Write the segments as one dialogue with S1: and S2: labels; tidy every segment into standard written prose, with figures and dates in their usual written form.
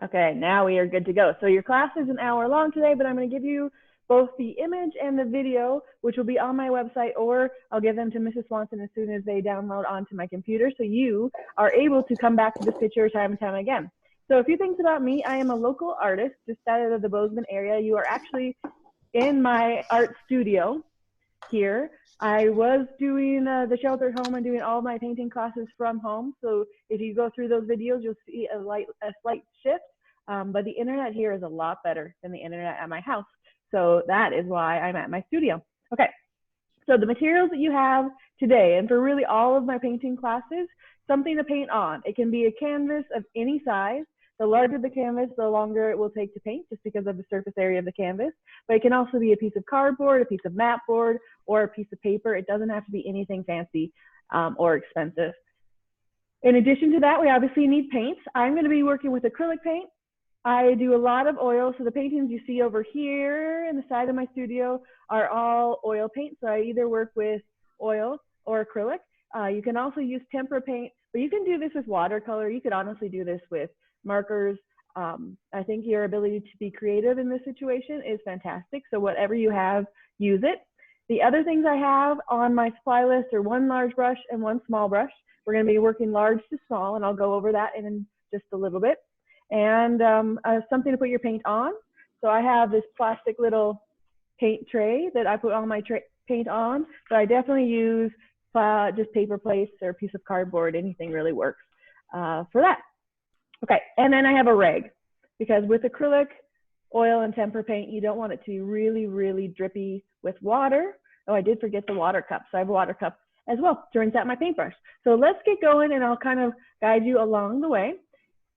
S1: Okay, now we are good to go. So your class is an hour long today, but I'm going to give you both the image and the video, which will be on my website, or I'll give them to Mrs. Swanson as soon as they download onto my computer, so you are able to come back to this picture time and time again. So a few things about me. I am a local artist just out of the Bozeman area. You are actually in my art studio here. I was doing the sheltered home and doing all my painting classes from home. So if you go through those videos, you'll see a slight shift. But the internet here is a lot better than the internet at my house. So that is why I'm at my studio. Okay, so the materials that you have today, and for really all of my painting classes, something to paint on. It can be a canvas of any size. The larger the canvas, the longer it will take to paint, just because of the surface area of the canvas. But it can also be a piece of cardboard, a piece of mat board, or a piece of paper. It doesn't have to be anything fancy or expensive. In addition to that, we obviously need paints. I'm going to be working with acrylic paint. I do a lot of oil, so the paintings you see over here in the side of my studio are all oil paint. So I either work with oil or acrylic. You can also use tempera paint, but you can do this with watercolor. You could honestly do this with markers. I think your ability to be creative in this situation is fantastic. So whatever you have, use it. The other things I have on my supply list are one large brush and one small brush. We're going to be working large to small, and I'll go over that in just a little bit. And something to put your paint on. So I have this plastic little paint tray that I put all my paint on, but I definitely use just paper plates or a piece of cardboard. Anything really works for that. Okay, and then I have a rag, because with acrylic, oil, and tempera paint, you don't want it to be really, really drippy with water. Oh, I did forget the water cup, so I have a water cup as well to rinse out my paintbrush. So let's get going, and I'll kind of guide you along the way.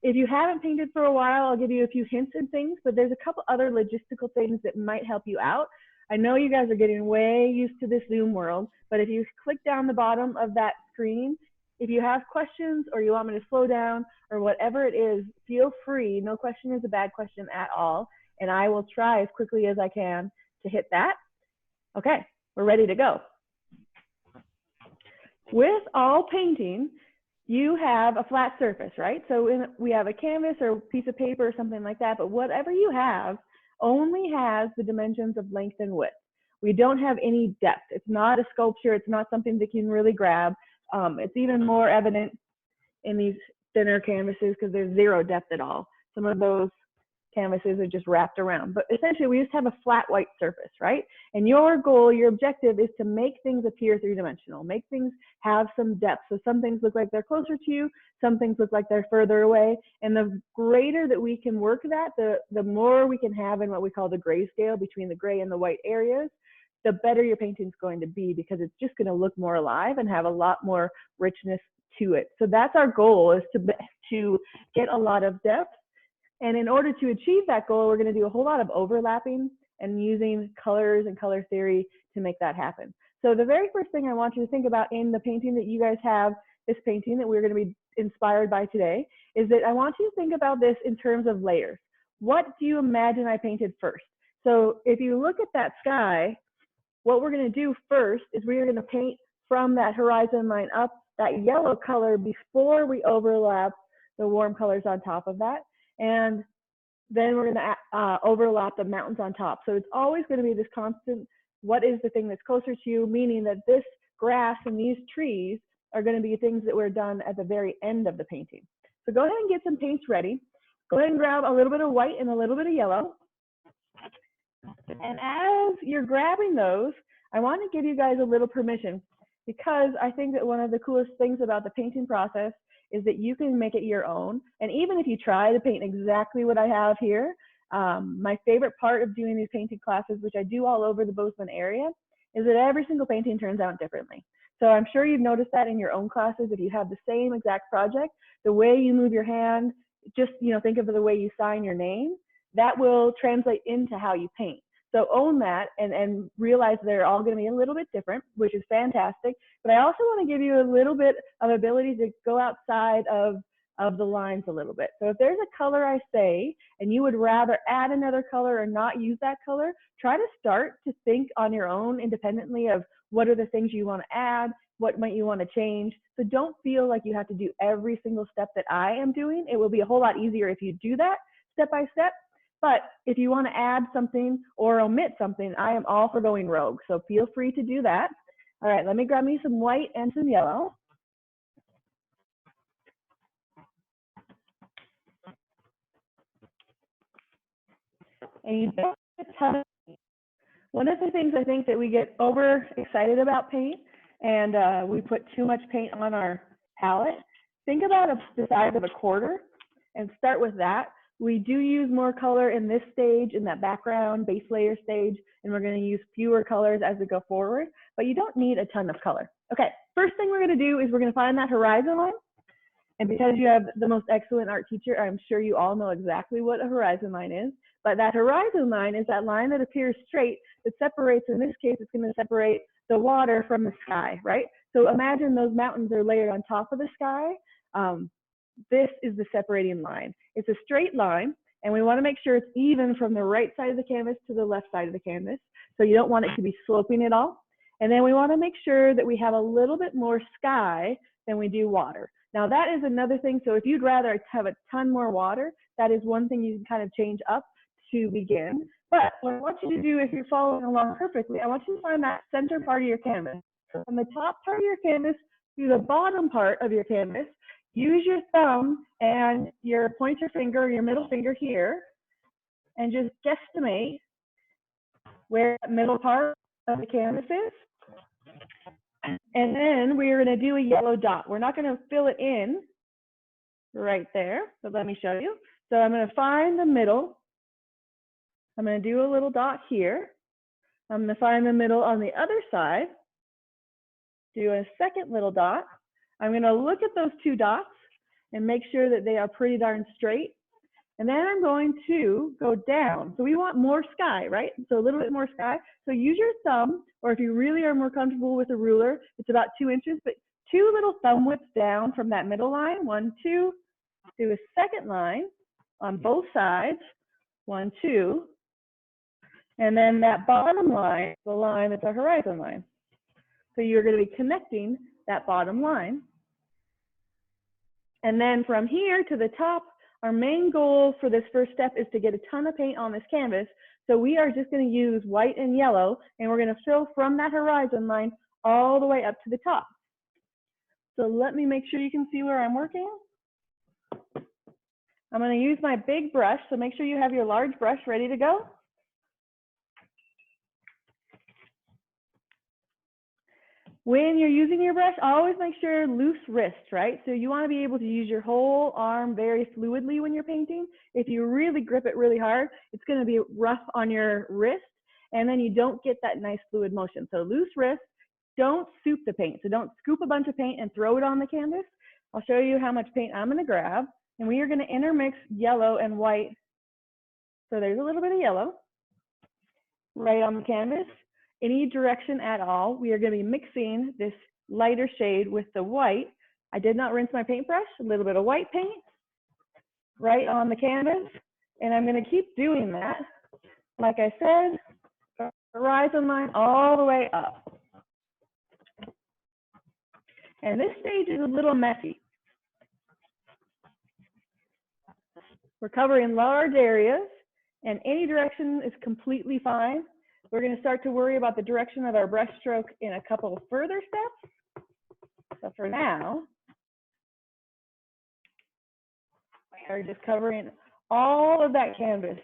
S1: If you haven't painted for a while, I'll give you a few hints and things, but there's a couple other logistical things that might help you out. I know you guys are getting way used to this Zoom world, but if you click down the bottom of that screen, if you have questions or you want me to slow down or whatever it is, feel free. No question is a bad question at all, and I will try as quickly as I can to hit that. Okay, we're ready to go. With all painting, you have a flat surface, right? So we have a canvas or a piece of paper or something like that, but whatever you have only has the dimensions of length and width. We don't have any depth. It's not a sculpture. It's not something that you can really grab. It's even more evident in these thinner canvases because there's zero depth at all. Some of those canvases are just wrapped around, but essentially we just have a flat white surface, right? And your goal, your objective is to make things appear three-dimensional, make things have some depth. So some things look like they're closer to you, some things look like they're further away. And the greater that we can work that, the more we can have in what we call the grayscale between the gray and the white areas, the better your painting's going to be, because it's just going to look more alive and have a lot more richness to it. So that's our goal, is to get a lot of depth. And in order to achieve that goal, we're going to do a whole lot of overlapping and using colors and color theory to make that happen. So the very first thing I want you to think about in the painting that you guys have, this painting that we're going to be inspired by today, is that I want you to think about this in terms of layers. What do you imagine I painted first? So if you look at that sky, what we're going to do first is we're going to paint from that horizon line up that yellow color before we overlap the warm colors on top of that. And then we're going to overlap the mountains on top. So it's always going to be this constant, what is the thing that's closer to you, meaning that this grass and these trees are going to be things that were done at the very end of the painting. So go ahead and get some paints ready. Go ahead and grab a little bit of white and a little bit of yellow. And as you're grabbing those, I want to give you guys a little permission, because I think that one of the coolest things about the painting process is that you can make it your own. And even if you try to paint exactly what I have here, my favorite part of doing these painting classes, which I do all over the Bozeman area, is that every single painting turns out differently. So I'm sure you've noticed that in your own classes. If you have the same exact project, the way you move your hand, just think of the way you sign your name, that will translate into how you paint. So own that and realize they're all going to be a little bit different, which is fantastic. But I also want to give you a little bit of ability to go outside of the lines a little bit. So if there's a color I say, and you would rather add another color or not use that color, try to start to think on your own independently of what are the things you want to add, what might you want to change. So don't feel like you have to do every single step that I am doing. It will be a whole lot easier if you do that, step by step. But if you want to add something or omit something, I am all for going rogue. So feel free to do that. All right, let me grab me some white and some yellow. And you don't get a ton of paint. One of the things I think that we get over excited about paint and we put too much paint on our palette. Think about the size of a quarter and start with that. We do use more color in this stage, in that background base layer stage, and we're going to use fewer colors as we go forward, but you don't need a ton of color. Okay, first thing we're going to do is we're going to find that horizon line. And because you have the most excellent art teacher, I'm sure you all know exactly what a horizon line is. But that horizon line is that line that appears straight that separates, in this case, it's going to separate the water from the sky, right? So imagine those mountains are layered on top of the sky. This is the separating line. It's a straight line, and we want to make sure it's even from the right side of the canvas to the left side of the canvas. So you don't want it to be sloping at all. And then we want to make sure that we have a little bit more sky than we do water. Now that is another thing. So if you'd rather have a ton more water, that is one thing you can kind of change up to begin. But what I want you to do, if you're following along perfectly, I want you to find that center part of your canvas. From the top part of your canvas to the bottom part of your canvas, use your thumb and your pointer finger, your middle finger here, and just guesstimate where that middle part of the canvas is. And then we're going to do a yellow dot. We're not going to fill it in right there, but let me show you. So I'm going to find the middle. I'm going to do a little dot here. I'm going to find the middle on the other side, do a second little dot. I'm going to look at those two dots and make sure that they are pretty darn straight. And then I'm going to go down. So we want more sky, right? So a little bit more sky. So use your thumb, or if you really are more comfortable with a ruler, it's about 2 inches, but 2 little thumb widths down from that middle line. 1, 2, do a second line on both sides. 1, 2. And then that bottom line, the line that's a horizon line. So you're going to be connecting that bottom line. And then from here to the top, our main goal for this first step is to get a ton of paint on this canvas. So we are just going to use white and yellow, and we're going to fill from that horizon line all the way up to the top. So let me make sure you can see where I'm working. I'm going to use my big brush, so make sure you have your large brush ready to go. When you're using your brush, always make sure loose wrist, right? So you want to be able to use your whole arm very fluidly when you're painting. If you really grip it really hard, it's going to be rough on your wrist, and then you don't get that nice fluid motion. So loose wrist, don't soup the paint. So don't scoop a bunch of paint and throw it on the canvas. I'll show you how much paint I'm going to grab, and we are going to intermix yellow and white. So there's a little bit of yellow right on the canvas. Any direction at all, we are going to be mixing this lighter shade with the white. I did not rinse my paintbrush, a little bit of white paint right on the canvas, and I'm going to keep doing that. Like I said, horizon line all the way up. And this stage is a little messy. We're covering large areas, and any direction is completely fine. We're going to start to worry about the direction of our brush stroke in a couple further steps. So for now, we are just covering all of that canvas.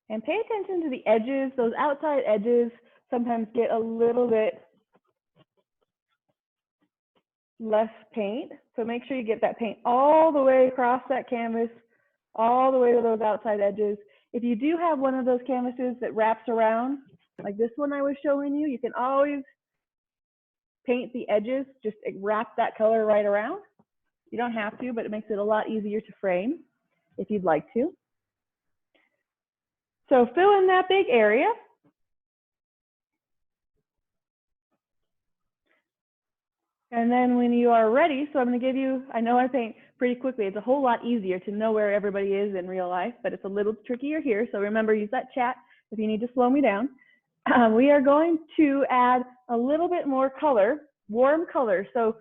S1: And pay attention to the edges. Those outside edges sometimes get a little bit less paint. So make sure you get that paint all the way across that canvas, all the way to those outside edges. If you do have one of those canvases that wraps around, like this one I was showing you, you can always paint the edges, just wrap that color right around. You don't have to, but it makes it a lot easier to frame if you'd like to. So fill in that big area. And then when you are ready, so I'm going to give you, I know I paint pretty quickly. It's a whole lot easier to know where everybody is in real life, but it's a little trickier here. So remember, use that chat if you need to slow me down. we are going to add a little bit more color, warm color. So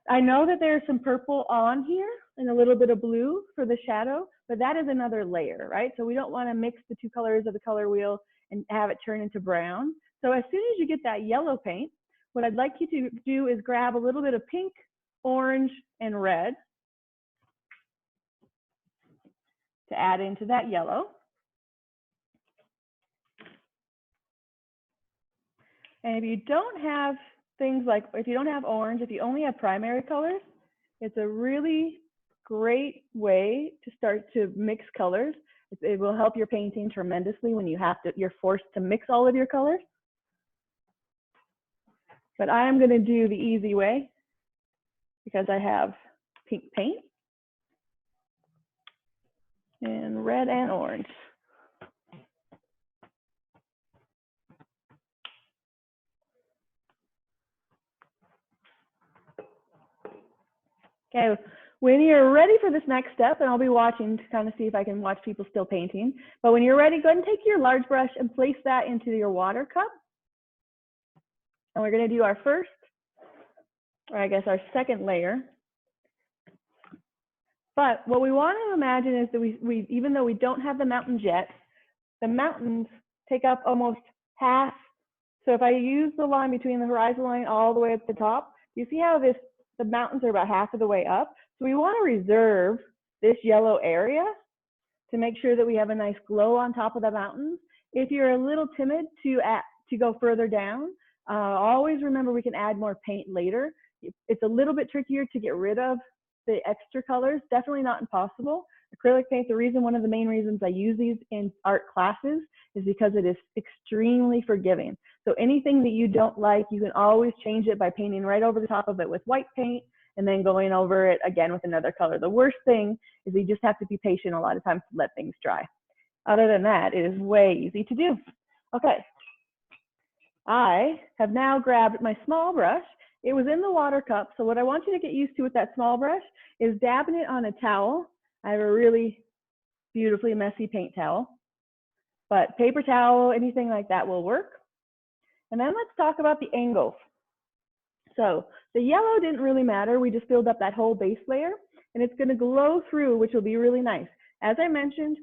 S1: I know that there's some purple on here and a little bit of blue for the shadow, but that is another layer, right? So we don't want to mix the two colors of the color wheel and have it turn into brown. So as soon as you get that yellow paint, what I'd like you to do is grab a little bit of pink, orange, and red to add into that yellow. And if you don't have things like, if you don't have orange, if you only have primary colors, it's a really great way to start to mix colors. It will help your painting tremendously when you're forced to mix all of your colors. But I'm going to do the easy way because I have pink paint and red and orange. Okay, when you're ready for this next step, and I'll be watching to kind of see if I can watch people still painting, but when you're ready, go ahead and take your large brush and place that into your water cup. And we're going to do our first, or I guess our second layer. But what we want to imagine is that we even though we don't have the mountains yet, the mountains take up almost half. So if I use the line between the horizon line all the way at the top, you see how the mountains are about half of the way up. So we want to reserve this yellow area to make sure that we have a nice glow on top of the mountains. If you're a little timid to go further down, always remember we can add more paint later. It's a little bit trickier to get rid of the extra colors, definitely not impossible. Acrylic paint, one of the main reasons I use these in art classes is because it is extremely forgiving. So anything that you don't like, you can always change it by painting right over the top of it with white paint and then going over it again with another color. The worst thing is you just have to be patient a lot of times to let things dry. Other than that, it is way easy to do. Okay, I have now grabbed my small brush. It was in the water cup, so what I want you to get used to with that small brush is dabbing it on a towel. I have a really beautifully messy paint towel, but paper towel, anything like that will work. And then let's talk about the angles. So the yellow didn't really matter. We just filled up that whole base layer, and it's going to glow through, which will be really nice. As I mentioned,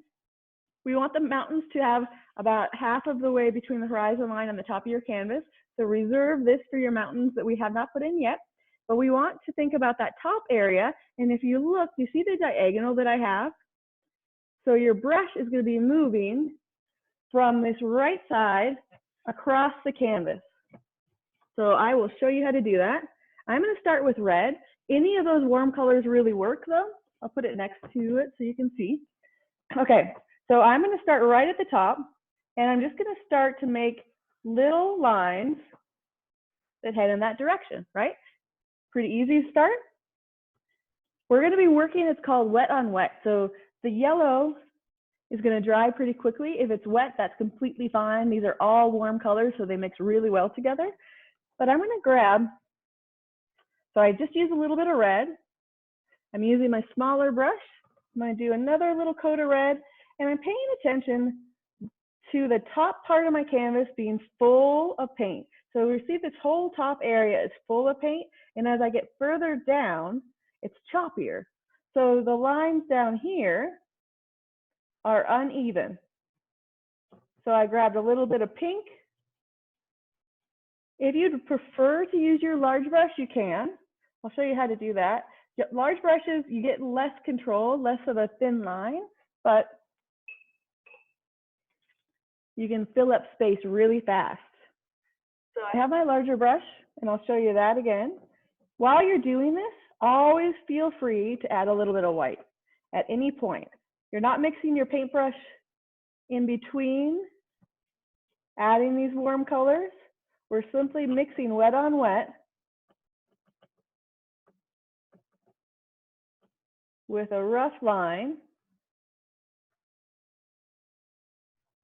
S1: we want the mountains to have about half of the way between the horizon line and the top of your canvas. So reserve this for your mountains that we have not put in yet. But we want to think about that top area. And if you look, you see the diagonal that I have? So your brush is going to be moving from this right side across the canvas. So I will show you how to do that. I'm going to start with red. Any of those warm colors really work though. I'll put it next to it so you can see. Okay, so I'm going to start right at the top, and I'm just going to start to make little lines that head in that direction, right? Pretty easy to start. We're going to be working, it's called wet on wet. So the yellow is going to dry pretty quickly. If it's wet, that's completely fine. These are all warm colors, so they mix really well together. But I'm going to grab, so I just use a little bit of red. I'm using my smaller brush. I'm going to do another little coat of red, and I'm paying attention to the top part of my canvas being full of paint. So we see this whole top area is full of paint, and as I get further down, it's choppier. So the lines down here are uneven. So I grabbed a little bit of pink. If you'd prefer to use your large brush, you can. I'll show you how to do that. Large brushes, you get less control, less of a thin line, but you can fill up space really fast. So I have my larger brush, and I'll show you that again. While you're doing this, always feel free to add a little bit of white at any point. You're not mixing your paintbrush in between adding these warm colors. We're simply mixing wet on wet with a rough line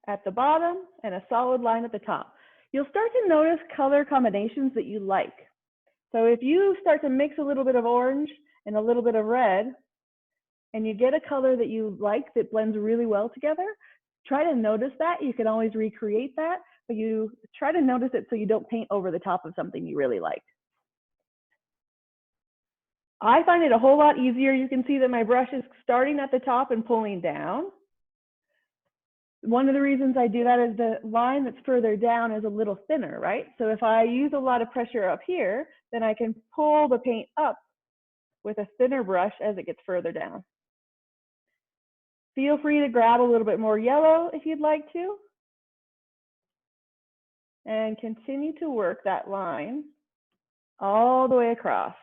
S1: at the bottom and a solid line at the top. You'll start to notice color combinations that you like. So if you start to mix a little bit of orange and a little bit of red, and you get a color that you like that blends really well together, try to notice that. You can always recreate that, but you try to notice it so you don't paint over the top of something you really like. I find it a whole lot easier. You can see that my brush is starting at the top and pulling down. One of the reasons I do that is the line that's further down is a little thinner, right? So if I use a lot of pressure up here, then I can pull the paint up with a thinner brush as it gets further down. Feel free to grab a little bit more yellow if you'd like to. And continue to work that line all the way across.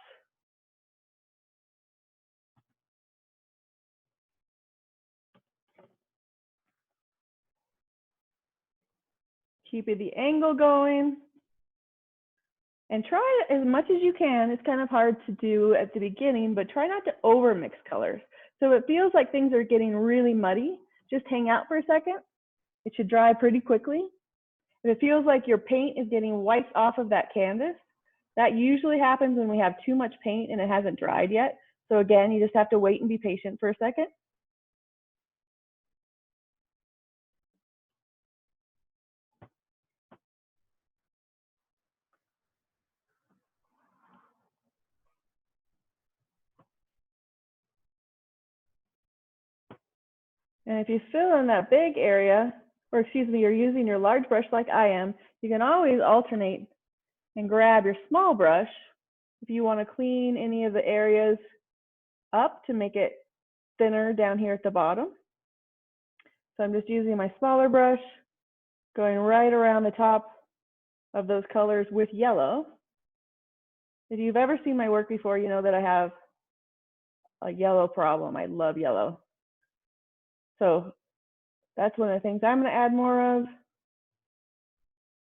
S1: Keeping the angle going. And try as much as you can. It's kind of hard to do at the beginning, but try not to overmix colors. So it feels like things are getting really muddy. Just hang out for a second. It should dry pretty quickly. If it feels like your paint is getting wiped off of that canvas, that usually happens when we have too much paint and it hasn't dried yet. So again, you just have to wait and be patient for a second. And if you fill in that big area, or excuse me, you're using your large brush like I am, you can always alternate and grab your small brush if you want to clean any of the areas up to make it thinner down here at the bottom. So I'm just using my smaller brush, going right around the top of those colors with yellow. If you've ever seen my work before, you know that I have a yellow problem. I love yellow. So that's one of the things I'm going to add more of.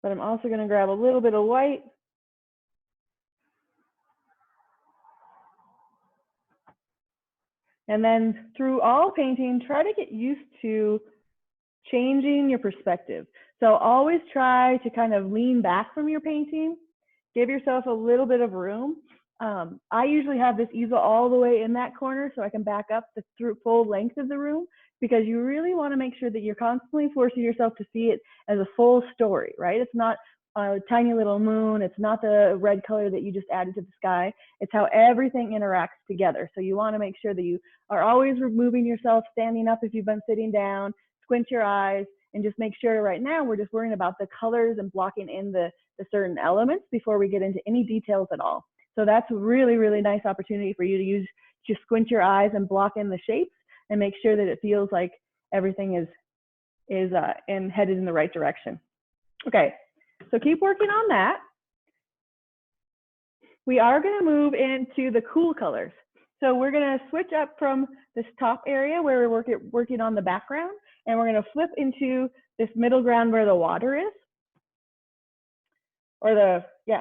S1: But I'm also going to grab a little bit of white. And then through all painting, try to get used to changing your perspective. So always try to kind of lean back from your painting. Give yourself a little bit of room. I usually have this easel all the way in that corner so I can back up the full length of the room, because you really want to make sure that you're constantly forcing yourself to see it as a full story, right? It's not a tiny little moon. It's not the red color that you just added to the sky. It's how everything interacts together. So you want to make sure that you are always removing yourself, standing up if you've been sitting down, squint your eyes, and just make sure right now we're just worrying about the colors and blocking in the certain elements before we get into any details at all. So that's a really, really nice opportunity for you to use, just squint your eyes and block in the shapes and make sure that it feels like everything is headed in the right direction. Okay, so keep working on that. We are going to move into the cool colors. So we're going to switch up from this top area where we're working on the background, and we're going to flip into this middle ground where the water is.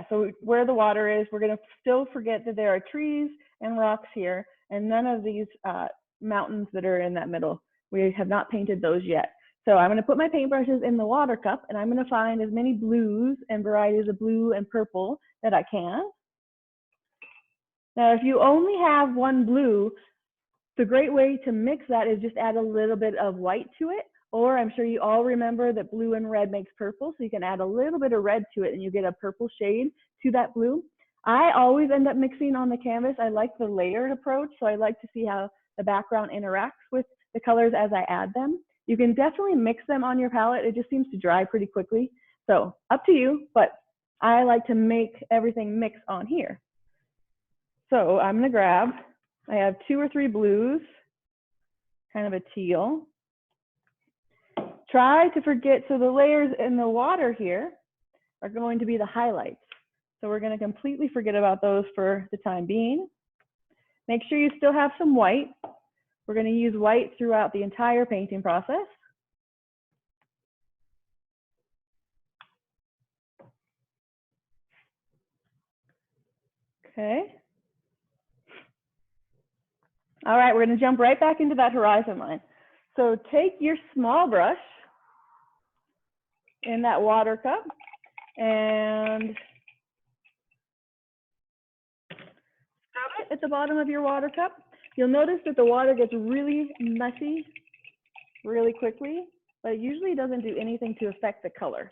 S1: So where the water is, we're going to still forget that there are trees and rocks here, and none of these mountains that are in that middle. We have not painted those yet. So I'm going to put my paintbrushes in the water cup, and I'm going to find as many blues and varieties of blue and purple that I can. Now, if you only have one blue, the great way to mix that is just add a little bit of white to it. Or I'm sure you all remember that blue and red makes purple, so you can add a little bit of red to it and you get a purple shade to that blue. I always end up mixing on the canvas. I like the layered approach, so I like to see how the background interacts with the colors as I add them. You can definitely mix them on your palette. It just seems to dry pretty quickly. So up to you, but I like to make everything mix on here. So I'm gonna grab, I have 2 or 3 blues, kind of a teal. Try to forget, so the layers in the water here are going to be the highlights. So we're going to completely forget about those for the time being. Make sure you still have some white. We're going to use white throughout the entire painting process. Okay. All right, we're going to jump right back into that horizon line. So take your small brush in that water cup and stop it at the bottom of your water cup. You'll notice that the water gets really messy really quickly, but it usually doesn't do anything to affect the color.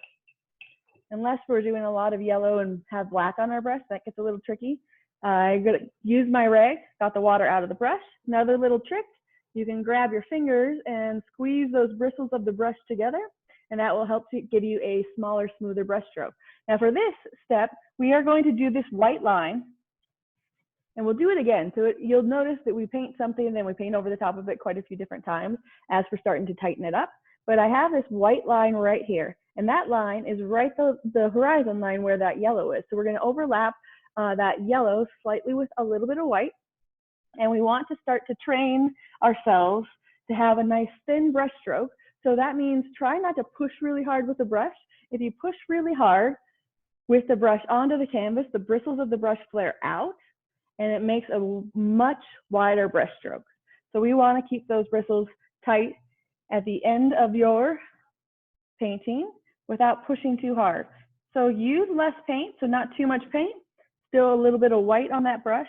S1: unless we're doing a lot of yellow and have black on our brush, that gets a little tricky. I'm going to use my rag, got the water out of the brush. Another little trick, you can grab your fingers and squeeze those bristles of the brush together, and that will help to give you a smaller, smoother brush stroke. Now for this step, we are going to do this white line, and we'll do it again. So you'll notice that we paint something and then we paint over the top of it quite a few different times as we're starting to tighten it up. But I have this white line right here, and that line is right the horizon line where that yellow is. So we're going to overlap that yellow slightly with a little bit of white, and we want to start to train ourselves to have a nice thin brush stroke. So that means try not to push really hard with the brush. If you push really hard with the brush onto the canvas, the bristles of the brush flare out, and it makes a much wider brush stroke. So we want to keep those bristles tight at the end of your painting without pushing too hard. So use less paint, so not too much paint, still a little bit of white on that brush.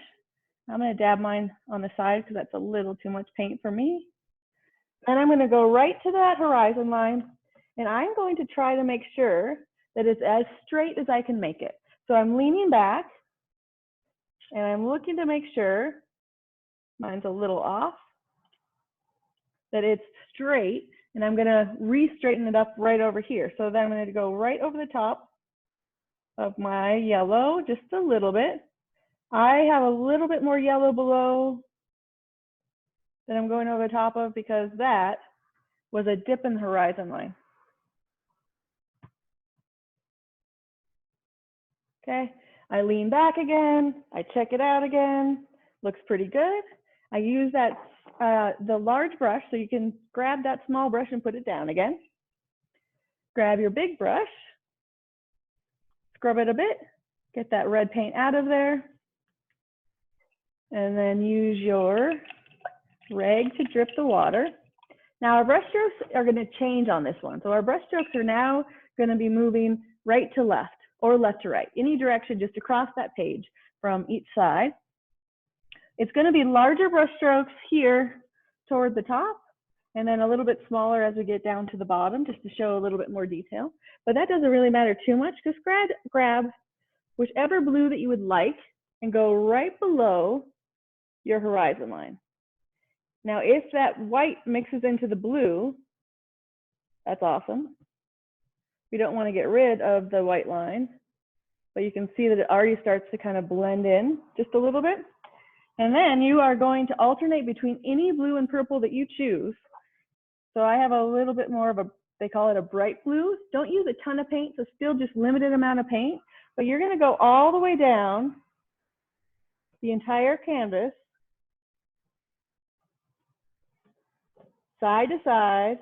S1: I'm going to dab mine on the side because that's a little too much paint for me. And I'm going to go right to that horizon line, and I'm going to try to make sure that it's as straight as I can make it. So I'm leaning back, and I'm looking to make sure, mine's a little off, that it's straight, and I'm going to re-straighten it up right over here. So then I'm going to go right over the top of my yellow, just a little bit. I have a little bit more yellow below that I'm going over the top of because that was a dip in the horizon line. Okay, I lean back again, I check it out again, looks pretty good. I use that the large brush, so you can grab that small brush and put it down again. Grab your big brush, scrub it a bit, get that red paint out of there, and then use your rag to drip the water. Now our brush strokes are going to change on this one. So our brush strokes are now going to be moving right to left or left to right, any direction just across that page from each side. It's going to be larger brush strokes here toward the top, and then a little bit smaller as we get down to the bottom, just to show a little bit more detail. But that doesn't really matter too much. Just grab whichever blue that you would like and go right below your horizon line. Now, if that white mixes into the blue, that's awesome. We don't want to get rid of the white line, but you can see that it already starts to kind of blend in just a little bit. And then you are going to alternate between any blue and purple that you choose. So I have a little bit more of a, they call it a bright blue. Don't use a ton of paint, so still just limited amount of paint, but you're going to go all the way down the entire canvas, side to side,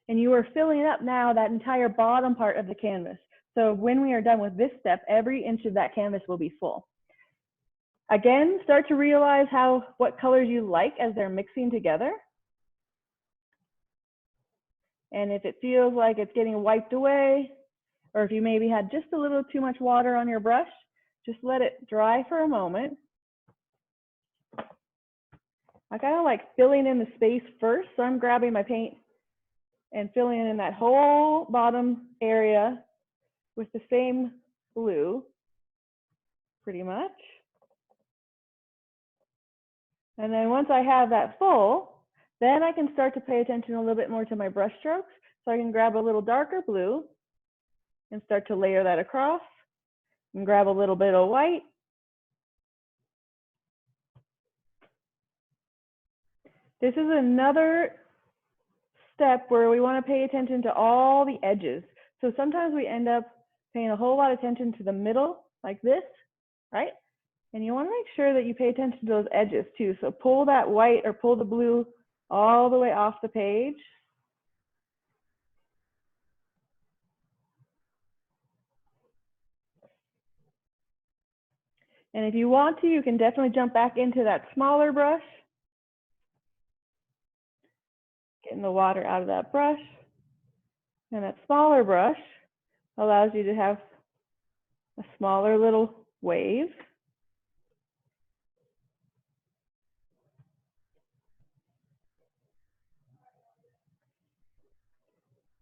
S1: and you are filling up now that entire bottom part of the canvas. So when we are done with this step, every inch of that canvas will be full. Again, start to realize what colors you like as they're mixing together. And if it feels like it's getting wiped away, or if you maybe had just a little too much water on your brush, just let it dry for a moment. I kind of like filling in the space first, so I'm grabbing my paint and filling in that whole bottom area with the same blue, pretty much. And then once I have that full, then I can start to pay attention a little bit more to my brush strokes. So I can grab a little darker blue and start to layer that across, and grab a little bit of white. This is another step where we want to pay attention to all the edges. So sometimes we end up paying a whole lot of attention to the middle, like this, right? And you want to make sure that you pay attention to those edges too. So pull that white or pull the blue all the way off the page. And if you want to, you can definitely jump back into that smaller brush. Getting the water out of that brush. And that smaller brush allows you to have a smaller little wave.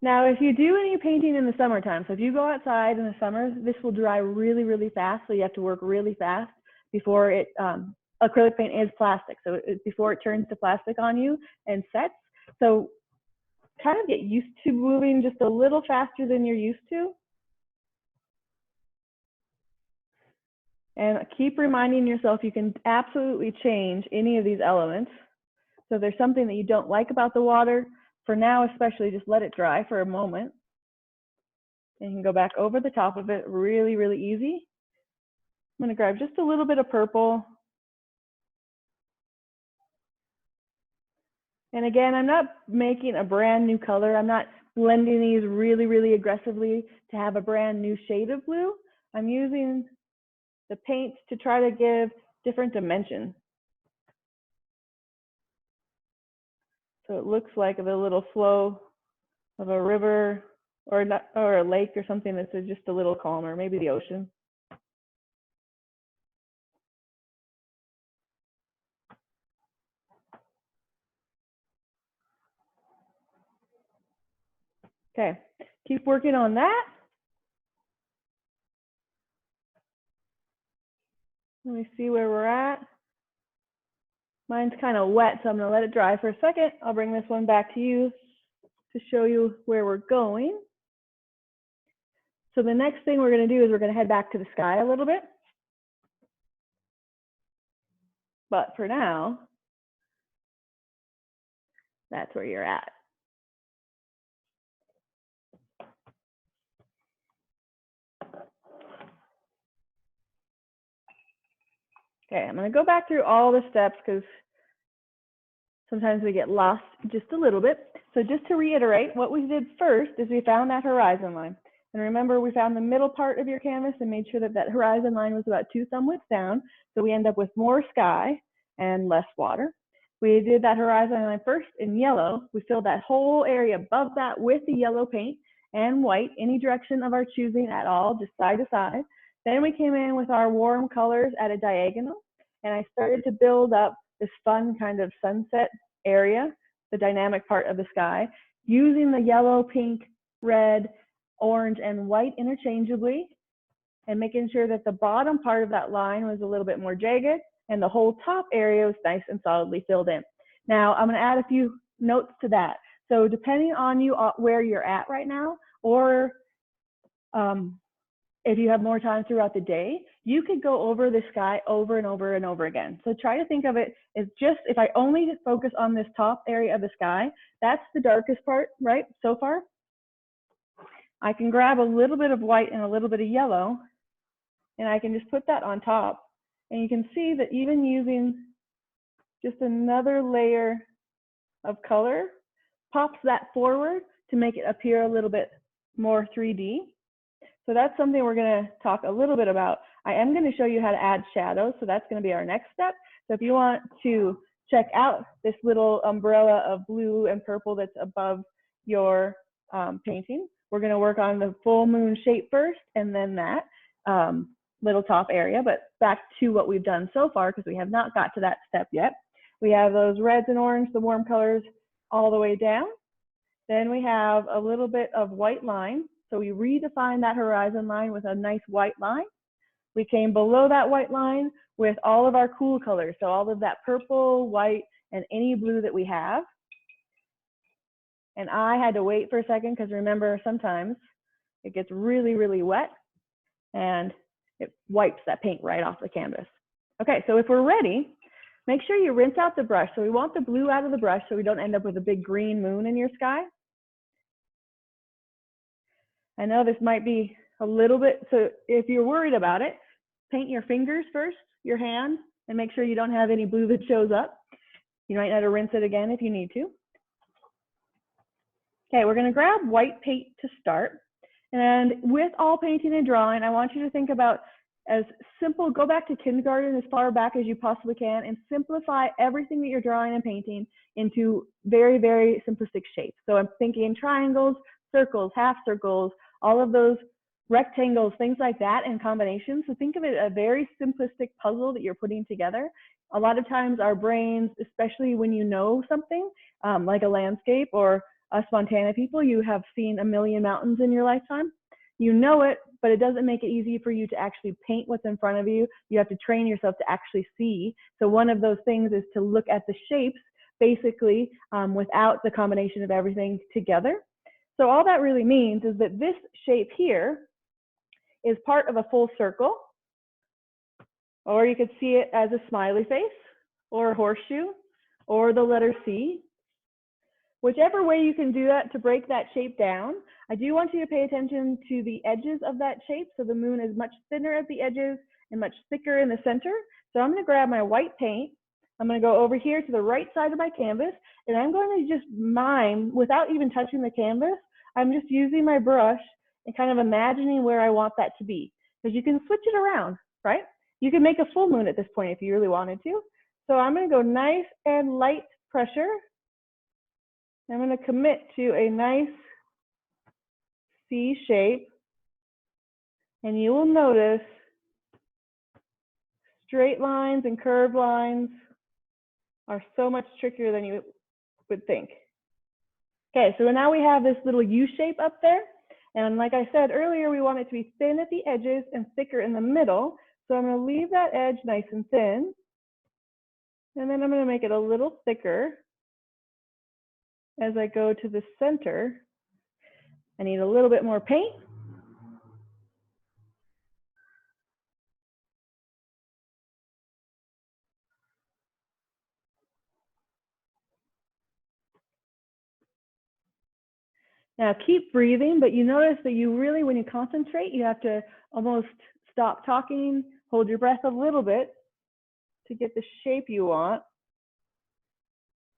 S1: Now, if you do any painting in the summertime, so if you go outside in the summer, this will dry really, really fast. So you have to work really fast before it, acrylic paint is plastic. So before it turns to plastic on you and sets. So kind of get used to moving just a little faster than you're used to. And keep reminding yourself you can absolutely change any of these elements. So if there's something that you don't like about the water, for now especially, just let it dry for a moment. And you can go back over the top of it really, really easy. I'm going to grab just a little bit of purple. And again, I'm not making a brand new color. I'm not blending these really, really aggressively to have a brand new shade of blue. I'm using the paint to try to give different dimension. So it looks like the little flow of a river or a lake or something that's just a little calmer, maybe the ocean. Okay, keep working on that. Let me see where we're at. Mine's kind of wet, so I'm gonna let it dry for a second. I'll bring this one back to you to show you where we're going. So the next thing we're gonna do is we're gonna head back to the sky a little bit. But for now, that's where you're at. Okay, I'm gonna go back through all the steps because sometimes we get lost just a little bit. So just to reiterate, what we did first is we found that horizon line. And remember, we found the middle part of your canvas and made sure that that horizon line was about 2 thumb widths down. So we end up with more sky and less water. We did that horizon line first in yellow. We filled that whole area above that with the yellow paint and white, any direction of our choosing at all, just side to side. Then we came in with our warm colors at a diagonal, and I started to build up this fun kind of sunset area, the dynamic part of the sky, using the yellow, pink, red, orange, and white interchangeably, and making sure that the bottom part of that line was a little bit more jagged and the whole top area was nice and solidly filled in. Now, I'm going to add a few notes to that. So depending on you where you're at right now, or if you have more time throughout the day, you could go over the sky over and over and over again. So try to think of it as just, if I only focus on this top area of the sky, that's the darkest part, right, so far. I can grab a little bit of white and a little bit of yellow, and I can just put that on top. And you can see that even using just another layer of color pops that forward to make it appear a little bit more 3D. So that's something we're going to talk a little bit about. I am going to show you how to add shadows, so that's going to be our next step. So if you want to check out this little umbrella of blue and purple that's above your painting, we're going to work on the full moon shape first and then that little top area. But back to what we've done so far, because we have not got to that step yet. We have those reds and orange, the warm colors, all the way down. Then we have a little bit of white line. So we redefined that horizon line with a nice white line. We came below that white line with all of our cool colors. So all of that purple, white, and any blue that we have. And I had to wait for a second because remember, sometimes it gets really, really wet and it wipes that paint right off the canvas. Okay, so if we're ready, make sure you rinse out the brush. So we want the blue out of the brush so we don't end up with a big green moon in your sky. I know this might be a little bit, so if you're worried about it, paint your fingers first, your hand, and make sure you don't have any blue that shows up. You might have to rinse it again if you need to. Okay, we're gonna grab white paint to start. And with all painting and drawing, I want you to think about as simple, go back to kindergarten as far back as you possibly can and simplify everything that you're drawing and painting into very, very simplistic shapes. So I'm thinking triangles, circles, half circles, all of those rectangles, things like that in combination. So think of it as a very simplistic puzzle that you're putting together. A lot of times our brains, especially when you know something like a landscape or us Montana people, you have seen a million mountains in your lifetime. You know it, but it doesn't make it easy for you to actually paint what's in front of you. You have to train yourself to actually see. So one of those things is to look at the shapes, basically, without the combination of everything together. So all that really means is that this shape here is part of a full circle, or you could see it as a smiley face, or a horseshoe, or the letter C. Whichever way you can do that to break that shape down, I do want you to pay attention to the edges of that shape. So the moon is much thinner at the edges and much thicker in the center. So I'm going to grab my white paint. I'm going to go over here to the right side of my canvas, and I'm going to just mime without even touching the canvas. I'm just using my brush and kind of imagining where I want that to be, because you can switch it around, right? You can make a full moon at this point if you really wanted to. So I'm going to go nice and light pressure. I'm going to commit to a nice C shape, and you will notice straight lines and curved lines are so much trickier than you would think. Okay, so now we have this little U shape up there, and like I said earlier, we want it to be thin at the edges and thicker in the middle. So I'm going to leave that edge nice and thin, and then I'm going to make it a little thicker as I go to the center. I need a little bit more paint. Now keep breathing, but you notice that you really, when you concentrate, you have to almost stop talking, hold your breath a little bit to get the shape you want,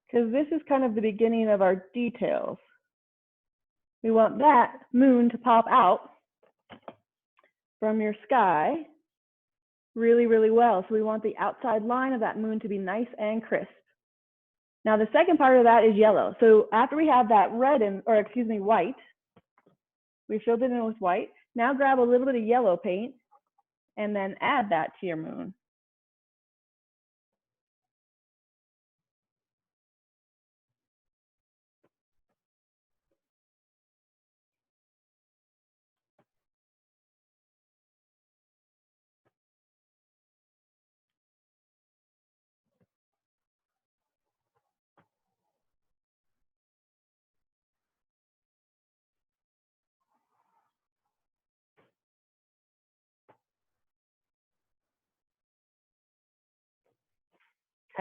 S1: because this is kind of the beginning of our details. We want that moon to pop out from your sky really, really well. So we want the outside line of that moon to be nice and crisp. Now the second part of that is yellow. So after we have that red in, or excuse me, white, we filled it in with white. Now grab a little bit of yellow paint and then add that to your moon.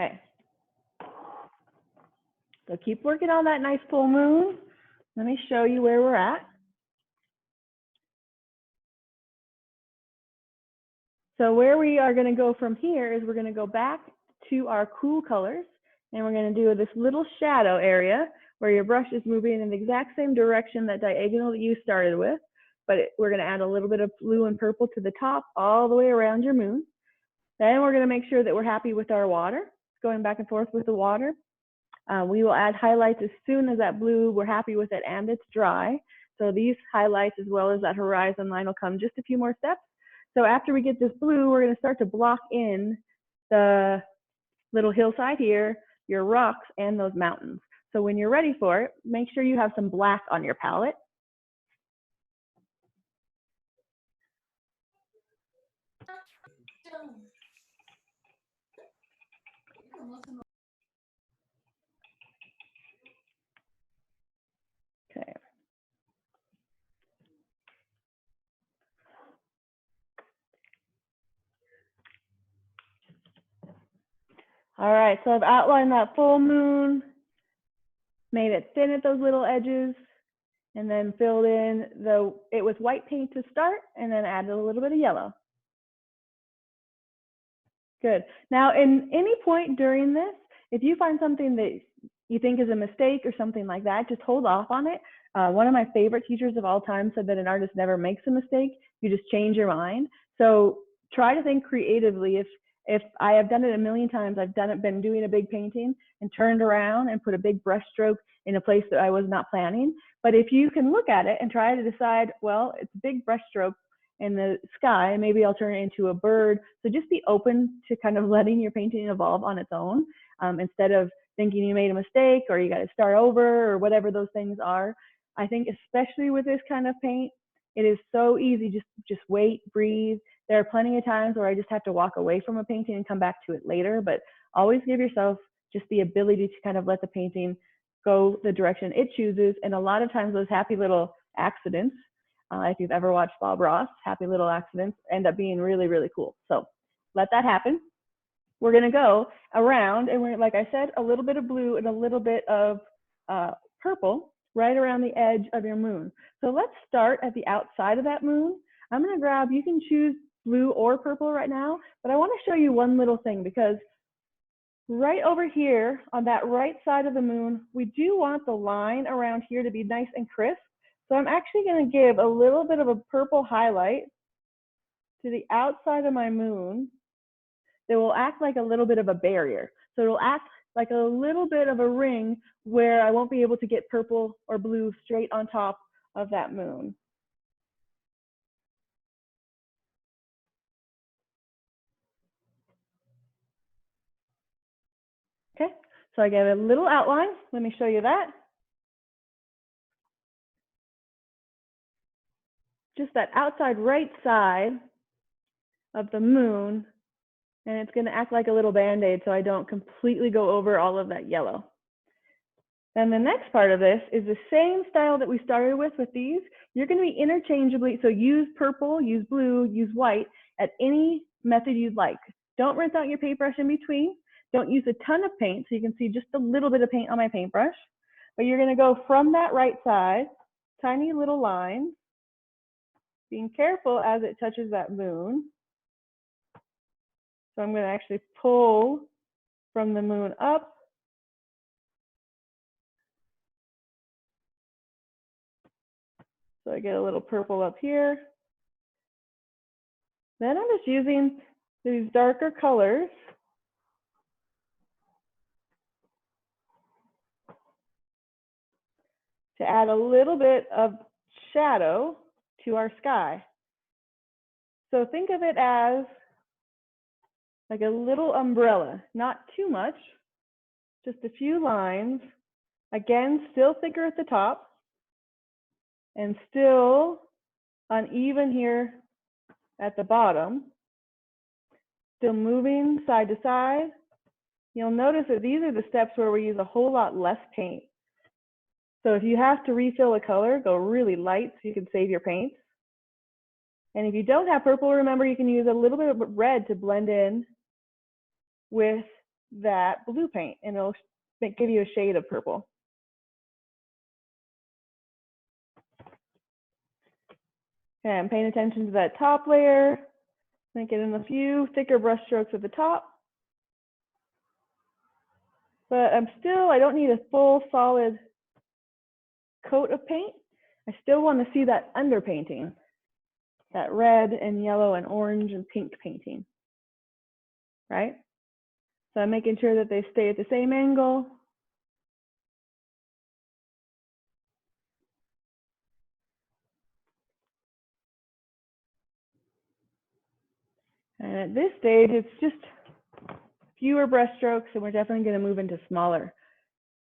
S1: Okay. So keep working on that nice full moon. Let me show you where we're at. So where we are going to go from here is we're going to go back to our cool colors, and we're going to do this little shadow area where your brush is moving in the exact same direction, that diagonal that you started with, but we're going to add a little bit of blue and purple to the top all the way around your moon. Then we're going to make sure that we're happy with our water, going back and forth with the water. We will add highlights as soon as that blue, we're happy with it and it's dry. So these highlights as well as that horizon line will come just a few more steps. So after we get this blue, we're going to start to block in the little hillside here, your rocks, and those mountains. So when you're ready for it, make sure you have some black on your palette. Okay. All right, so I've outlined that full moon, made it thin at those little edges, and then filled in it with white paint to start, and then added a little bit of yellow. Good. Now, in any point during this, if you find something that you think is a mistake or something like that, just hold off on it. One of my favorite teachers of all time said that an artist never makes a mistake. You just change your mind. So try to think creatively. If I have done it a million times, I've been doing a big painting and turned around and put a big brush stroke in a place that I was not planning. But if you can look at it and try to decide, well, it's a big brush stroke in the sky, maybe I'll turn it into a bird. So just be open to kind of letting your painting evolve on its own, instead of thinking you made a mistake or you got to start over or whatever those things are. I think especially with this kind of paint, it is so easy. Just wait, breathe. There are plenty of times where I just have to walk away from a painting and come back to it later, but always give yourself just the ability to kind of let the painting go the direction it chooses. And a lot of times those happy little accidents, if you've ever watched Bob Ross, happy little accidents end up being really, really cool. So let that happen. We're gonna go around and we're, like I said, a little bit of blue and a little bit of purple right around the edge of your moon. So let's start at the outside of that moon. I'm gonna grab, you can choose blue or purple right now, but I wanna show you one little thing because right over here on that right side of the moon, we do want the line around here to be nice and crisp. So I'm actually going to give a little bit of a purple highlight to the outside of my moon that will act like a little bit of a barrier. So it'll act like a little bit of a ring where I won't be able to get purple or blue straight on top of that moon. Okay, so I gave a little outline. Let me show you that. Just that outside right side of the moon, and it's going to act like a little band-aid so I don't completely go over all of that yellow. Then the next part of this is the same style that we started with these. You're going to be interchangeably, so use purple, use blue, use white at any method you'd like. Don't rinse out your paintbrush in between. Don't use a ton of paint, so you can see just a little bit of paint on my paintbrush. But you're going to go from that right side, tiny little lines, being careful as it touches that moon. So I'm going to actually pull from the moon up. So I get a little purple up here. Then I'm just using these darker colors to add a little bit of shadow to our sky. So think of it as like a little umbrella, not too much, just a few lines. Again, still thicker at the top and still uneven here at the bottom. Still moving side to side. You'll notice that these are the steps where we use a whole lot less paint. So if you have to refill a color, go really light so you can save your paints. And if you don't have purple, remember you can use a little bit of red to blend in with that blue paint and it'll give you a shade of purple. Okay, I'm paying attention to that top layer. Making in a few thicker brush strokes at the top. But I don't need a full solid coat of paint. I still want to see that underpainting, that red and yellow and orange and pink painting, right? So I'm making sure that they stay at the same angle. And at this stage, it's just fewer brush strokes, and we're definitely going to move into smaller.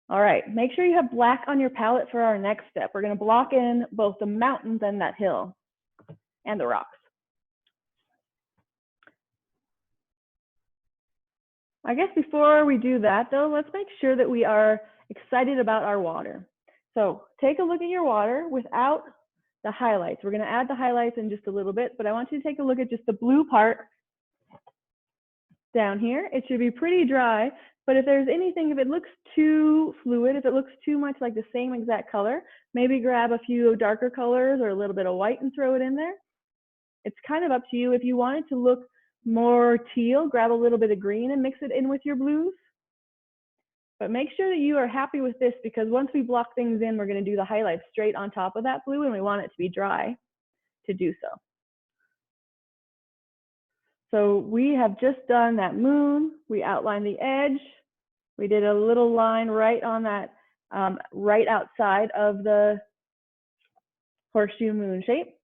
S1: All right, make sure you have black on your palette for our next step. We're going to block in both the mountains and that hill and the rocks. I guess before we do that, though, let's make sure that we are excited about our water. So take a look at your water without the highlights. We're going to add the highlights in just a little bit, but I want you to take a look at just the blue part down here. It should be pretty dry, but if there's anything, if it looks too fluid, if it looks too much like the same exact color, maybe grab a few darker colors or a little bit of white and throw it in there. It's kind of up to you. If you want it to look more teal, grab a little bit of green and mix it in with your blues. But make sure that you are happy with this because once we block things in, we're going to do the highlights straight on top of that blue and we want it to be dry to do so. So we have just done that moon. We outlined the edge. We did a little line right on that, right outside of the horseshoe moon shape.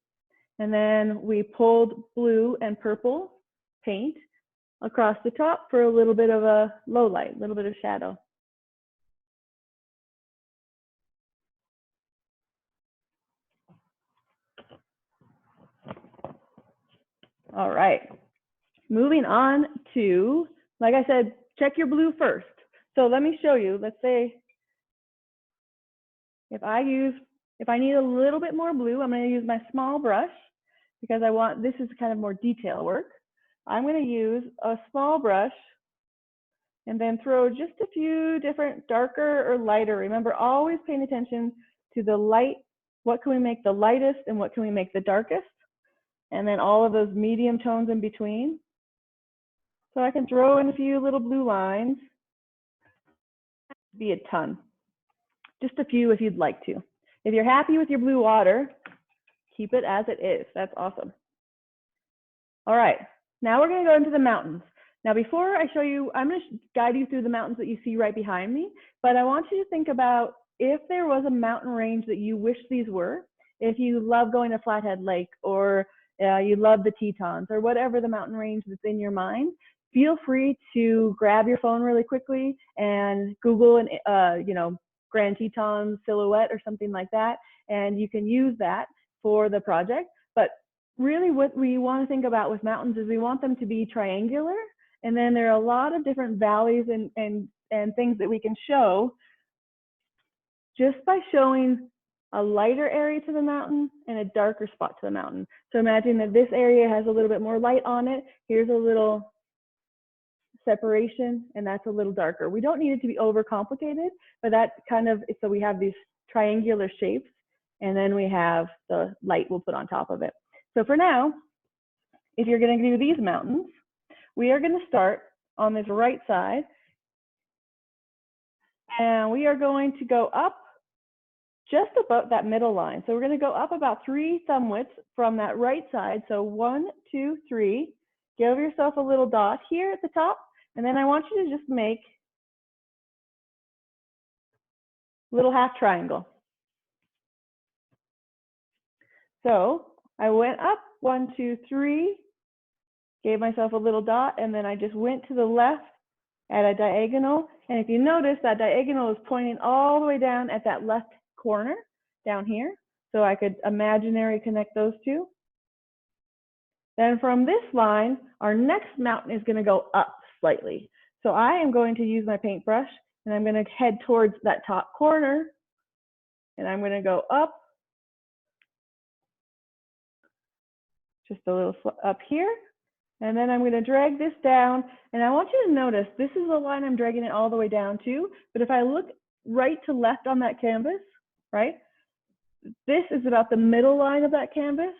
S1: And then we pulled blue and purple paint across the top for a little bit of a low light, a little bit of shadow. All right. Moving on to, like I said, check your blue first. So let me show you. Let's say if I need a little bit more blue, I'm going to use my small brush because this is kind of more detail work. I'm going to use a small brush and then throw just a few different darker or lighter. Remember, always paying attention to the light. What can we make the lightest and what can we make the darkest? And then all of those medium tones in between. So I can throw in a few little blue lines. Be a ton. Just a few if you'd like to. If you're happy with your blue water, keep it as it is. That's awesome. All right, now we're going to go into the mountains. Now, before I show you, I'm going to guide you through the mountains that you see right behind me, but I want you to think about if there was a mountain range that you wish these were, if you love going to Flathead Lake or you love the Tetons or whatever the mountain range that's in your mind, feel free to grab your phone really quickly and Google an, Grand Teton silhouette or something like that, and you can use that for the project. But really what we want to think about with mountains is we want them to be triangular, and then there are a lot of different valleys and things that we can show just by showing a lighter area to the mountain and a darker spot to the mountain. So imagine that this area has a little bit more light on it. Here's a little separation, and that's a little darker. We don't need it to be overcomplicated, but that kind of, so we have these triangular shapes, and then we have the light we'll put on top of it. So for now, if you're going to do these mountains, we are going to start on this right side, and we are going to go up just about that middle line. So we're going to go up about 3 thumb widths from that right side. So 1, 2, 3. Give yourself a little dot here at the top, and then I want you to just make a little half triangle. So I went up 1, 2, 3, gave myself a little dot, and then I just went to the left at a diagonal. And if you notice, that diagonal is pointing all the way down at that left corner down here. So I could imaginary connect those two. Then from this line, our next mountain is going to go up slightly. So I am going to use my paintbrush, and I'm going to head towards that top corner, and I'm going to go up just a little up here, and then I'm going to drag this down. And I want you to notice this is the line I'm dragging it all the way down to, but if I look right to left on that canvas, right, this is about the middle line of that canvas.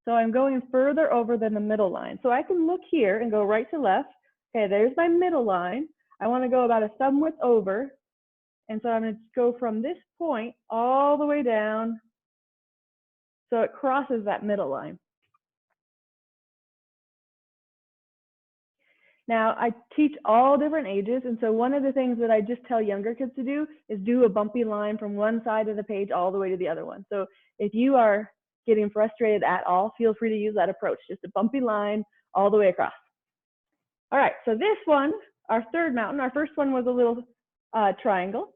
S1: So I'm going further over than the middle line. So I can look here and go right to left. Okay, there's my middle line. I want to go about a thumb width over. And so I'm going to go from this point all the way down so it crosses that middle line. Now, I teach all different ages, and so one of the things that I just tell younger kids to do is do a bumpy line from one side of the page all the way to the other one. So if you are getting frustrated at all, feel free to use that approach, just a bumpy line all the way across. All right, so this one, our third mountain, our first one was a little triangle,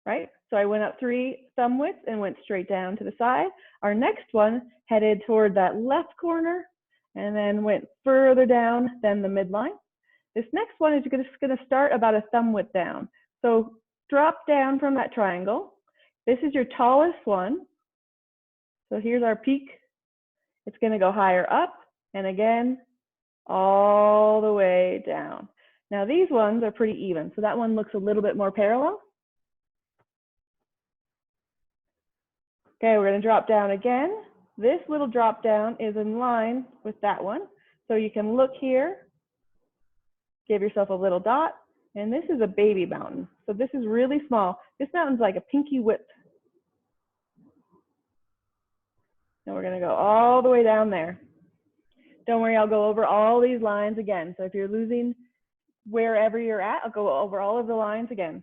S1: right? So I went up 3 thumb widths and went straight down to the side. Our next one headed toward that left corner and then went further down than the midline. This next one is just going to start about a thumb width down. So drop down from that triangle. This is your tallest one. So here's our peak. It's going to go higher up, and again, all the way down. Now these ones are pretty even, so that one looks a little bit more parallel. Okay, we're going to drop down again. This little drop down is in line with that one. So you can look here, give yourself a little dot, and this is a baby mountain. So this is really small. This mountain's like a pinky width. And we're going to go all the way down there. Don't worry, I'll go over all these lines again. So if you're losing wherever you're at, I'll go over all of the lines again.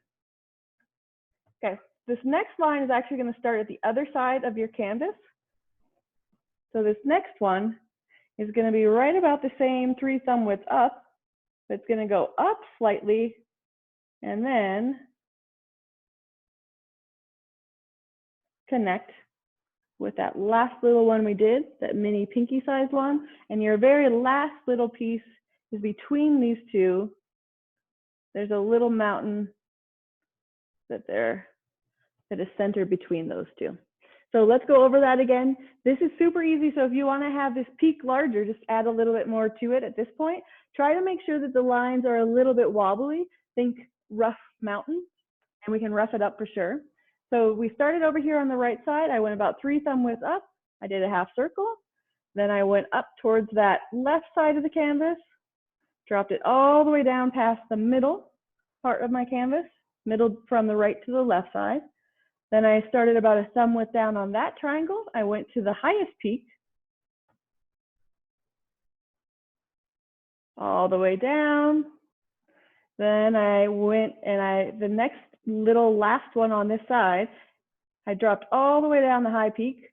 S1: Okay, this next line is actually going to start at the other side of your canvas. So this next one is going to be right about the same 3 thumb widths up, but it's going to go up slightly and then connect with that last little one we did, that mini pinky sized one, and your very last little piece is between these two. There's a little mountain that is centered between those two. So let's go over that again. This is super easy. So if you want to have this peak larger, just add a little bit more to it at this point. Try to make sure that the lines are a little bit wobbly. Think rough mountain, and we can rough it up for sure. So we started over here on the right side. I went about 3 thumb widths up. I did a half circle. Then I went up towards that left side of the canvas, dropped it all the way down past the middle part of my canvas, middle from the right to the left side. Then I started about a thumb width down on that triangle. I went to the highest peak, all the way down. Then I went and the next little last one on this side, I dropped all the way down the high peak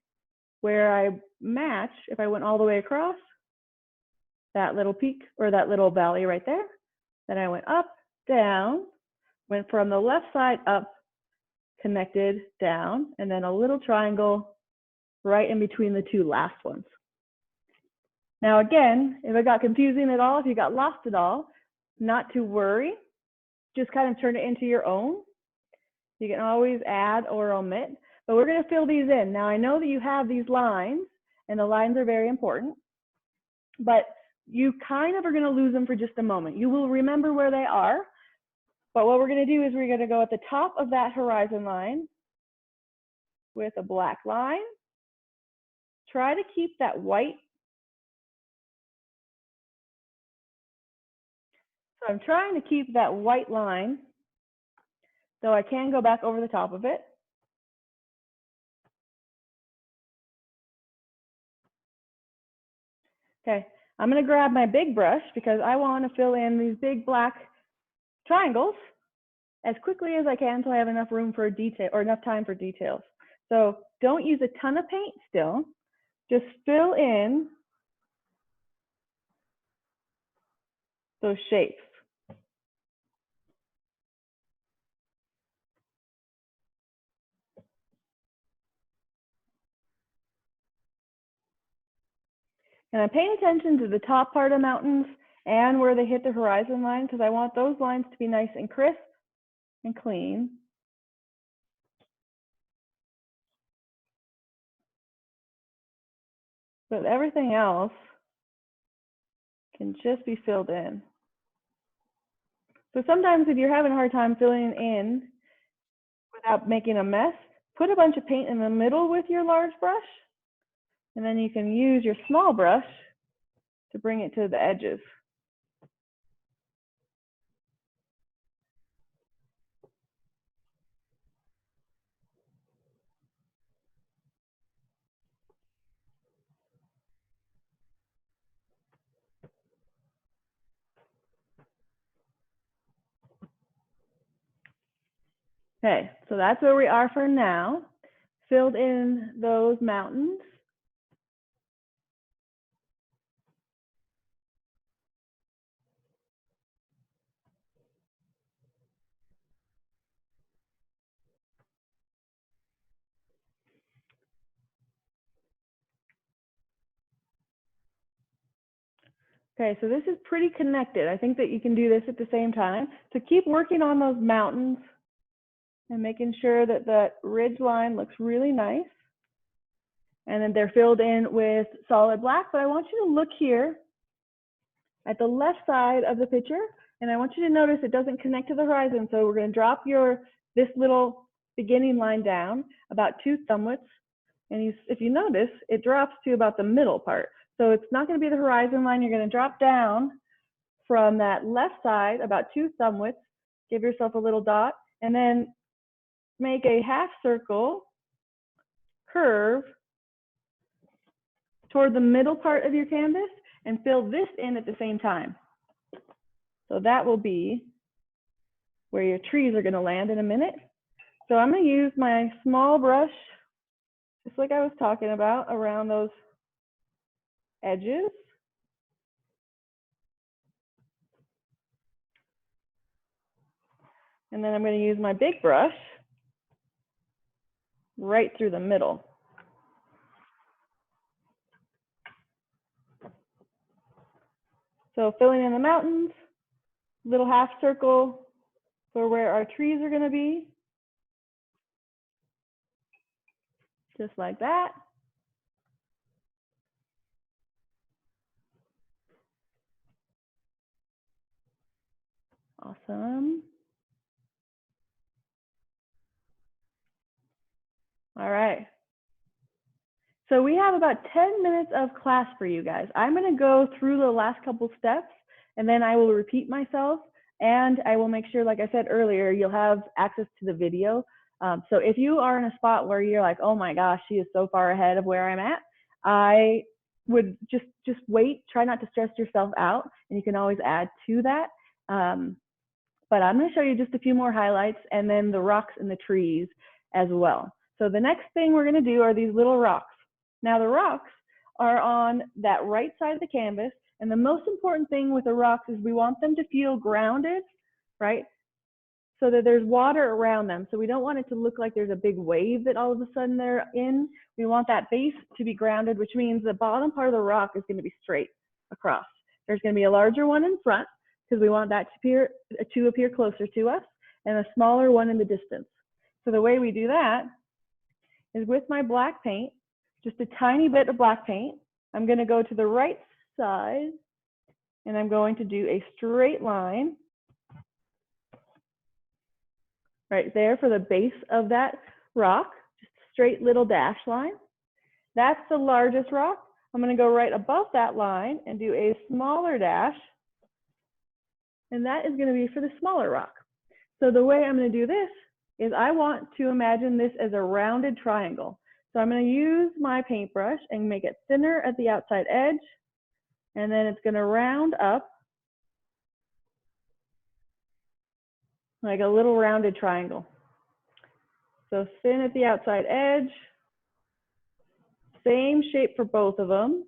S1: where I match, if I went all the way across, that little peak or that little valley right there. Then I went up, down, went from the left side up, connected down, and then a little triangle right in between the two last ones. Now again, if it got confusing at all, if you got lost at all, not to worry, just kind of turn it into your own. You can always add or omit, but we're going to fill these in. Now I know that you have these lines, and the lines are very important, but you kind of are going to lose them for just a moment. You will remember where they are, but what we're going to do is we're going to go at the top of that horizon line with a black line. Try to keep that white. So I'm trying to keep that white line, though I can go back over the top of it. Okay, I'm going to grab my big brush because I want to fill in these big black triangles as quickly as I can so I have enough room for detail or enough time for details. So don't use a ton of paint still, just fill in those shapes. And I'm paying attention to the top part of mountains and where they hit the horizon line because I want those lines to be nice and crisp and clean. But everything else can just be filled in. So sometimes if you're having a hard time filling in without making a mess, put a bunch of paint in the middle with your large brush, and then you can use your small brush to bring it to the edges. Okay, so that's where we are for now. Filled in those mountains. Okay, so this is pretty connected. I think that you can do this at the same time. So keep working on those mountains and making sure that the ridge line looks really nice. And then they're filled in with solid black, but I want you to look here at the left side of the picture, and I want you to notice it doesn't connect to the horizon. So we're going to drop this little beginning line down about 2 thumb widths. And if you notice, it drops to about the middle part. So it's not going to be the horizon line. You're going to drop down from that left side about 2 thumb widths, give yourself a little dot, and then make a half circle curve toward the middle part of your canvas and fill this in at the same time. So that will be where your trees are going to land in a minute. So I'm going to use my small brush, just like I was talking about, around those edges. And then I'm going to use my big brush right through the middle. So filling in the mountains, little half circle for where our trees are going to be. Just like that. Awesome. All right. So we have about 10 minutes of class for you guys. I'm going to go through the last couple steps, and then I will repeat myself, and I will make sure, like I said earlier, you'll have access to the video. So if you are in a spot where you're like, oh my gosh, she is so far ahead of where I'm at, I would just wait. Try not to stress yourself out, and you can always add to that. But I'm going to show you just a few more highlights, and then the rocks and the trees as well. So the next thing we're going to do are these little rocks. Now the rocks are on that right side of the canvas, and the most important thing with the rocks is we want them to feel grounded, right? So that there's water around them. So we don't want it to look like there's a big wave that all of a sudden they're in. We want that base to be grounded, which means the bottom part of the rock is going to be straight across. There's going to be a larger one in front because we want that to appear closer to us, and a smaller one in the distance. So the way we do that is with my black paint, just a tiny bit of black paint. I'm going to go to the right side, and I'm going to do a straight line right there for the base of that rock, just a straight little dash line. That's the largest rock. I'm going to go right above that line and do a smaller dash, and that is going to be for the smaller rock. So the way I'm going to do this is I want to imagine this as a rounded triangle. So I'm going to use my paintbrush and make it thinner at the outside edge, and then it's going to round up like a little rounded triangle. So thin at the outside edge, same shape for both of them,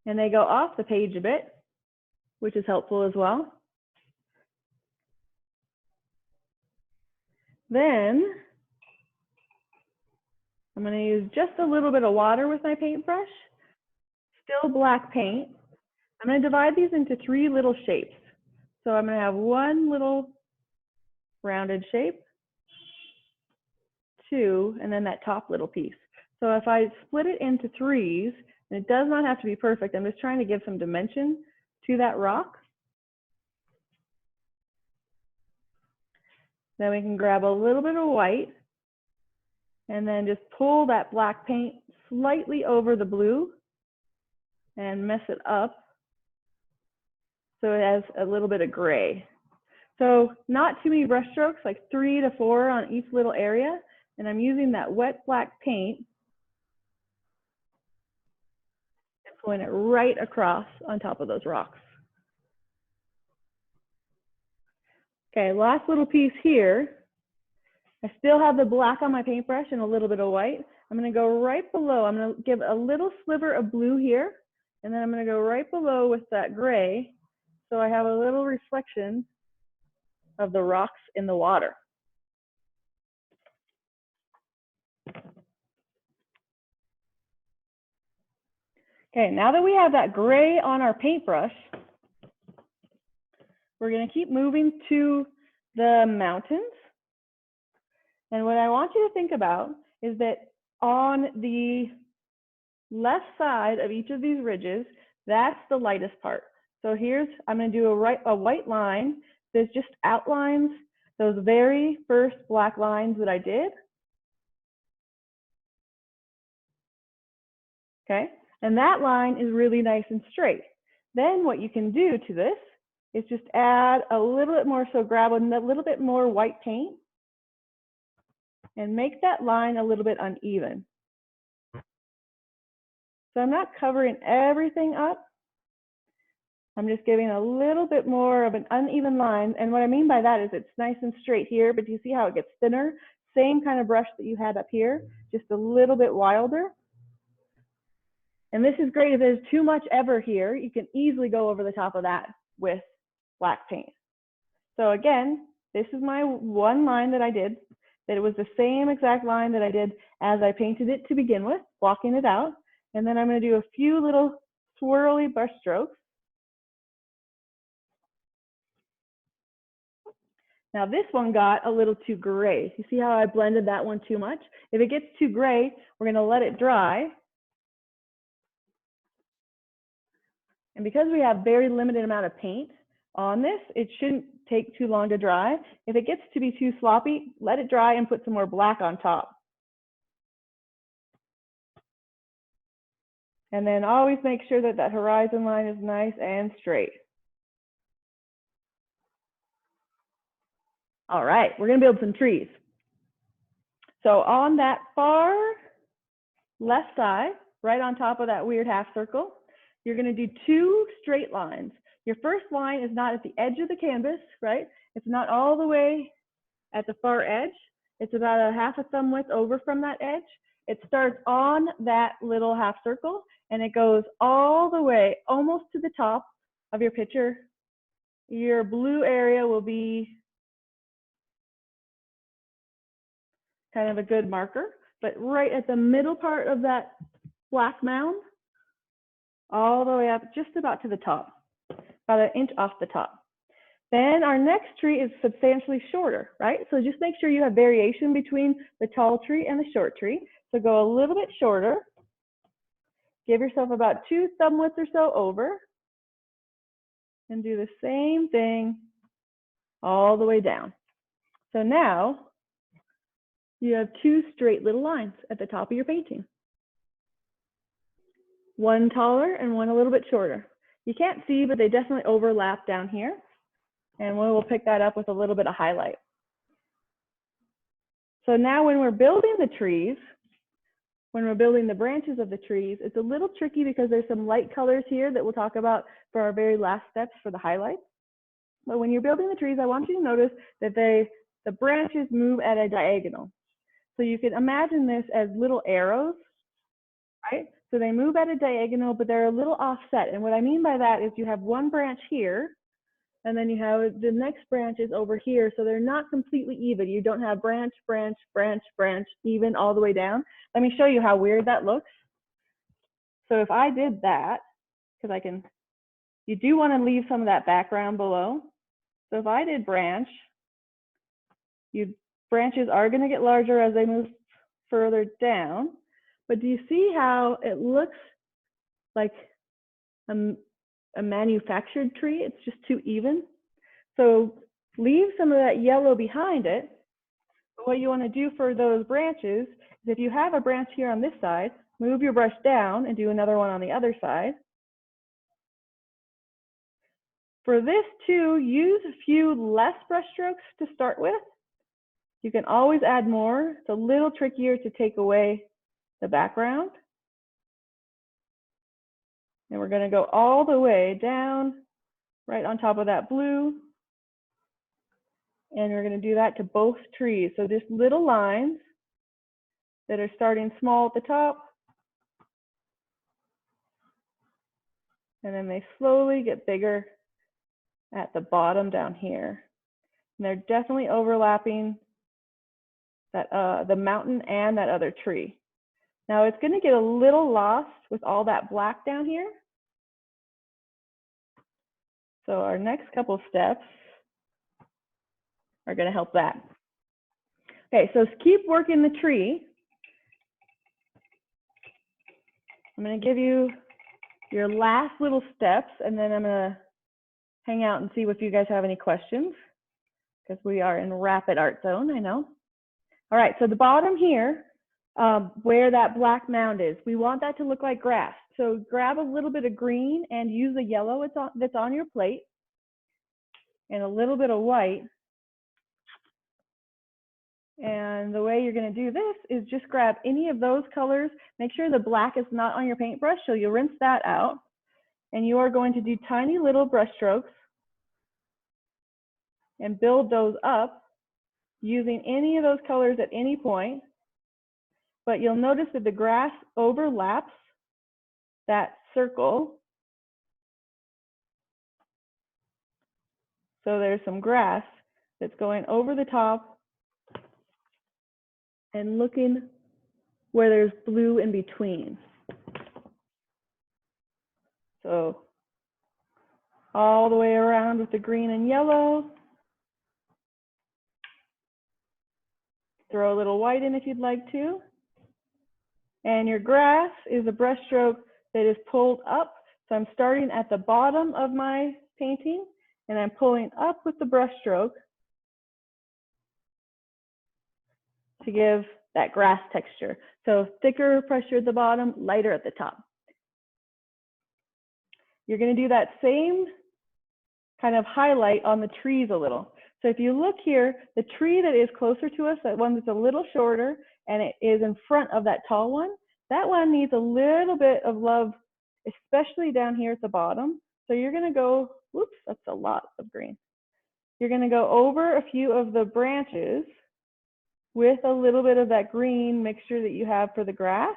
S1: and they go off the page a bit, which is helpful as well. Then I'm going to use just a little bit of water with my paintbrush, still black paint. I'm going to divide these into 3 little shapes. So I'm going to have one little rounded shape, 2, and then that top little piece. So if I split it into 3s, and it does not have to be perfect, I'm just trying to give some dimension to that rock. Then we can grab a little bit of white and then just pull that black paint slightly over the blue and mess it up so it has a little bit of gray. So not too many brush strokes, like 3 to 4 on each little area. And I'm using that wet black paint and pulling it right across on top of those rocks. Okay, last little piece here. I still have the black on my paintbrush and a little bit of white. I'm going to go right below. I'm going to give a little sliver of blue here, and then I'm going to go right below with that gray, so I have a little reflection of the rocks in the water. Okay, now that we have that gray on our paintbrush, we're going to keep moving to the mountains. And what I want you to think about is that on the left side of each of these ridges, that's the lightest part. So here's, I'm going to do a white line that just outlines those very first black lines that I did. Okay, and that line is really nice and straight. Then what you can do to this is just add a little bit more, so grab a little bit more white paint and make that line a little bit uneven. So I'm not covering everything up. I'm just giving a little bit more of an uneven line. And what I mean by that is it's nice and straight here, but do you see how it gets thinner? Same kind of brush that you had up here, just a little bit wilder. And this is great. If there's too much ever here, you can easily go over the top of that with black paint. So again, this is my one line that I did, that it was the same exact line that I did as I painted it to begin with, blocking it out. And then I'm going to do a few little swirly brush strokes Now this one got a little too gray. You see how I blended that one too much? If it gets too gray, we're going to let it dry. And because we have very limited amount of paint on this, it shouldn't take too long to dry. If it gets to be too sloppy, let it dry and put some more black on top. And then always make sure that that horizon line is nice and straight. All right, we're going to build some trees. So on that far left side, right on top of that weird half circle, you're going to do 2 straight lines. Your first line is not at the edge of the canvas, right? It's not all the way at the far edge. It's about a half a thumb width over from that edge. It starts on that little half circle and it goes all the way almost to the top of your picture. Your blue area will be kind of a good marker, but right at the middle part of that black mound, all the way up just about to the top, about an inch off the top. Then our next tree is substantially shorter, right? So just make sure you have variation between the tall tree and the short tree. So go a little bit shorter. Give yourself about 2 thumb widths or so over. And do the same thing all the way down. So now you have 2 straight little lines at the top of your painting. One taller and one a little bit shorter. You can't see, but they definitely overlap down here. And we will pick that up with a little bit of highlight. So now when we're building the trees, when we're building the branches of the trees, it's a little tricky because there's some light colors here that we'll talk about for our very last steps for the highlights. But when you're building the trees, I want you to notice that the branches move at a diagonal. So you can imagine this as little arrows, right? So they move at a diagonal, but they're a little offset. And what I mean by that is you have one branch here, and then you have the next branch is over here. So they're not completely even. You don't have branch, branch, branch, branch, even all the way down. Let me show you how weird that looks. So if I did that, because you do want to leave some of that background below. So if I did branch, branches are going to get larger as they move further down. But do you see how it looks like a manufactured tree? It's just too even. So leave some of that yellow behind it. But what you want to do for those branches is if you have a branch here on this side, move your brush down and do another one on the other side. For this too, use a few less brush strokes to start with. You can always add more. It's a little trickier to take away the background. And we're going to go all the way down right on top of that blue. And we're going to do that to both trees. So just little lines that are starting small at the top. And then they slowly get bigger at the bottom down here. And they're definitely overlapping that the mountain and that other tree. Now it's going to get a little lost with all that black down here. So our next couple steps are going to help that. Okay, so keep working the tree. I'm going to give you your last little steps, and then I'm going to hang out and see if you guys have any questions, because we are in rapid art zone, I know. All right, so the bottom here, where that black mound is, we want that to look like grass. So grab a little bit of green and use the yellow that's on your plate and a little bit of white. And the way you're going to do this is just grab any of those colors. Make sure the black is not on your paintbrush, so you'll rinse that out. And you are going to do tiny little brush strokes and build those up using any of those colors at any point. But you'll notice that the grass overlaps that circle. So there's some grass that's going over the top and looking where there's blue in between. So all the way around with the green and yellow. Throw a little white in if you'd like to. And your grass is a brush stroke that is pulled up. So I'm starting at the bottom of my painting and I'm pulling up with the brush stroke to give that grass texture. So thicker pressure at the bottom, lighter at the top. You're going to do that same kind of highlight on the trees a little. So if you look here, the tree that is closer to us, that one that's a little shorter and it is in front of that tall one, that one needs a little bit of love, especially down here at the bottom. So you're going to go, whoops, that's a lot of green. You're going to go over a few of the branches with a little bit of that green mixture that you have for the grass.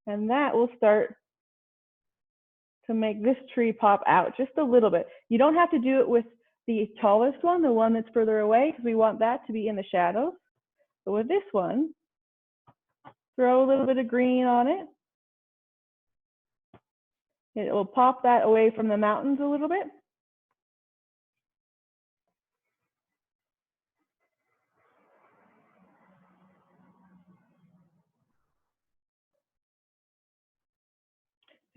S1: And that will start to make this tree pop out just a little bit. You don't have to do it with the tallest one, the one that's further away, because we want that to be in the shadows. But with this one, throw a little bit of green on it. It will pop that away from the mountains a little bit.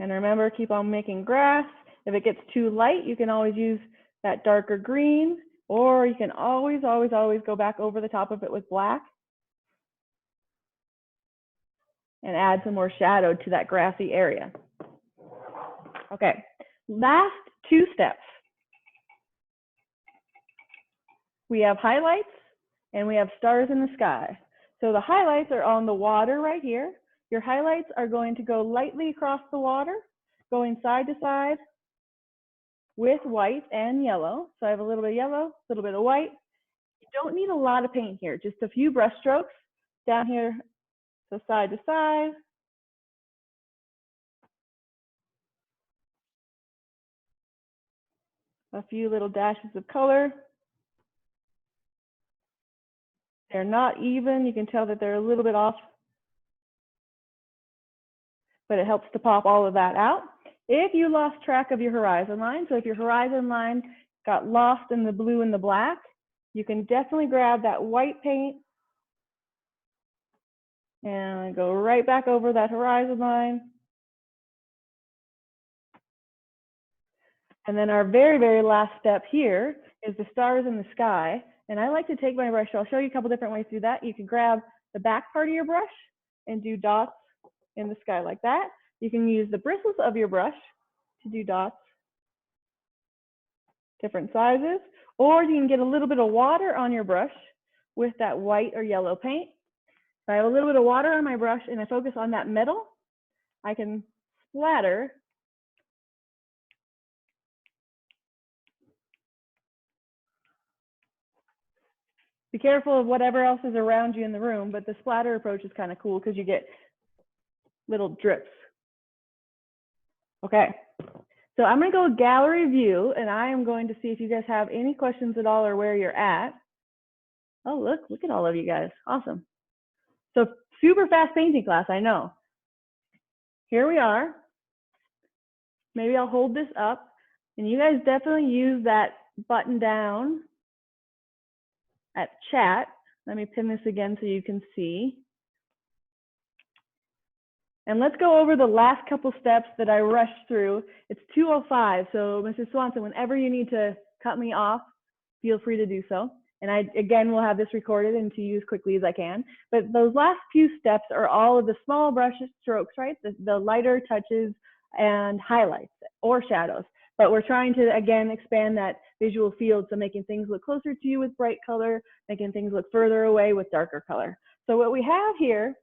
S1: And remember, keep on making grass. If it gets too light, you can always use that darker green, or you can always go back over the top of it with black and add some more shadow to that grassy area. Okay, last two steps. We have highlights and we have stars in the sky. So the highlights are on the water right here. Your highlights are going to go lightly across the water, going side to side with white and yellow. So I have a little bit of yellow, a little bit of white. You don't need a lot of paint here, just a few brush strokes down here, so side to side. A few little dashes of color. They're not even, you can tell that they're a little bit off, but it helps to pop all of that out. If you lost track of your horizon line, so if your horizon line got lost in the blue and the black, you can definitely grab that white paint and go right back over that horizon line. And then our very last step here is the stars in the sky. And I like to take my brush, I'll show you a couple different ways to do that. You can grab the back part of your brush and do dots in the sky like that. You can use the bristles of your brush to do dots, different sizes, or you can get a little bit of water on your brush with that white or yellow paint. If I have a little bit of water on my brush and I focus on that metal, I can splatter Be careful of whatever else is around you in the room, but the splatter approach is kind of cool because you get little drips. Okay, so I'm going to go gallery view, and I am going to see if you guys have any questions at all or where you're at. Oh, look at all of you guys. Awesome. So super fast painting class, I know. Here we are. Maybe I'll hold this up, and you guys definitely use that button down at chat. Let me pin this again so you can see. And let's go over the last couple steps that I rushed through. It's 2:05, so Mrs. Swanson, whenever you need to cut me off, feel free to do so. And I, again, will have this recorded and to use quickly as I can. But those last few steps are all of the small brush strokes, right? The lighter touches and highlights or shadows. But we're trying to, again, expand that visual field, so making things look closer to you with bright color, making things look further away with darker color. So what we have here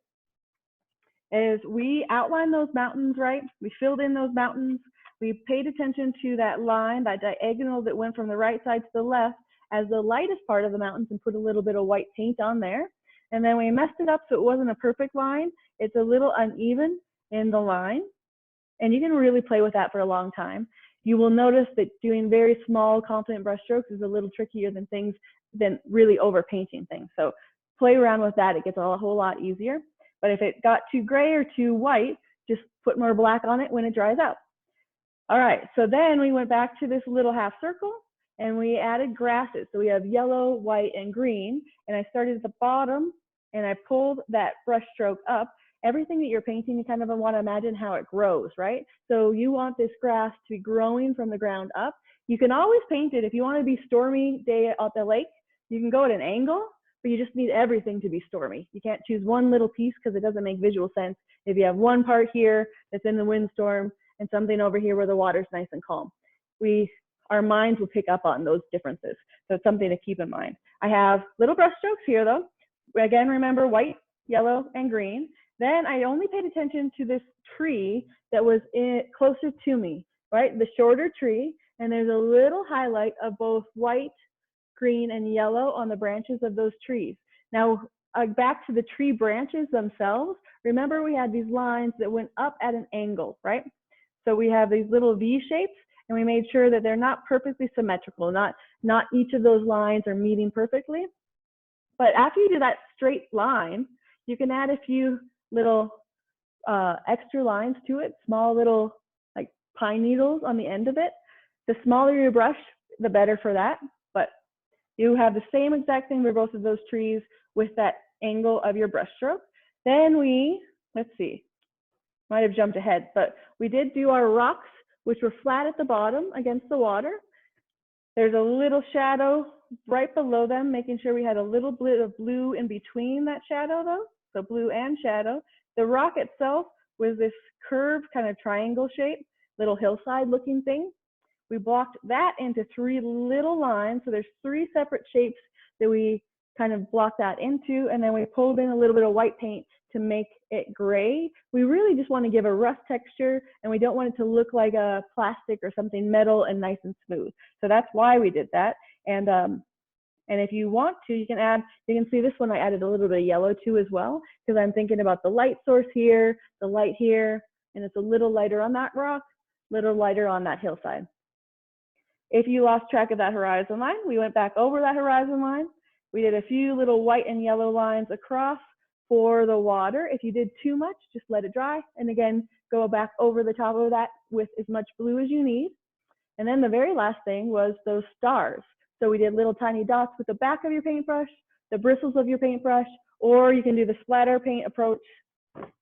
S1: is we outlined those mountains, right? We filled in those mountains. We paid attention to that line, that diagonal that went from the right side to the left as the lightest part of the mountains, and put a little bit of white paint on there. And then we messed it up so it wasn't a perfect line. It's a little uneven in the line. And you can really play with that for a long time. You will notice that doing very small, confident brush strokes is a little trickier than really overpainting things. So play around with that. It gets a whole lot easier. But if it got too gray or too white, just put more black on it when it dries out. All right, so then we went back to this little half circle and we added grasses. So we have yellow, white, and green. And I started at the bottom and I pulled that brush stroke up, everything that you're painting, you kind of want to imagine how it grows, right? So you want this grass to be growing from the ground up. You can always paint it if you want to be stormy day at the lake. You can go at an angle, but you just need everything to be stormy. You can't choose one little piece because it doesn't make visual sense if you have one part here that's in the windstorm and something over here where the water's nice and calm. Our minds will pick up on those differences. So it's something to keep in mind. I have little brush strokes here though. Again, remember white, yellow, and green. Then I only paid attention to this tree that was closer to me, right? The shorter tree, and there's a little highlight of both white, green, and yellow on the branches of those trees. Now, back to the tree branches themselves, remember we had these lines that went up at an angle, right? So we have these little V shapes, and we made sure that they're not perfectly symmetrical, not each of those lines are meeting perfectly. But after you do that straight line, you can add a few little extra lines to it, small little like pine needles on the end of it. The smaller your brush, the better for that. But you have the same exact thing for both of those trees with that angle of your brush stroke. Then let's see, might have jumped ahead, but we did do our rocks, which were flat at the bottom against the water. There's a little shadow right below them, making sure we had a little bit of blue in between that shadow though, so blue and shadow. The rock itself was this curved kind of triangle shape, little hillside looking thing. We blocked that into 3 little lines, so there's 3 separate shapes that we kind of blocked that into, and then we pulled in a little bit of white paint to make it gray. We really just want to give a rough texture, and we don't want it to look like a plastic or something metal and nice and smooth. So that's why we did that. And if you want to, you can see this one, I added a little bit of yellow too as well, because I'm thinking about the light source here, the light here, and it's a little lighter on that rock, little lighter on that hillside. If you lost track of that horizon line, we went back over that horizon line. We did a few little white and yellow lines across for the water. If you did too much, just let it dry. And again, go back over the top of that with as much blue as you need. And then the very last thing was those stars. So we did little tiny dots with the back of your paintbrush, the bristles of your paintbrush, or you can do the splatter paint approach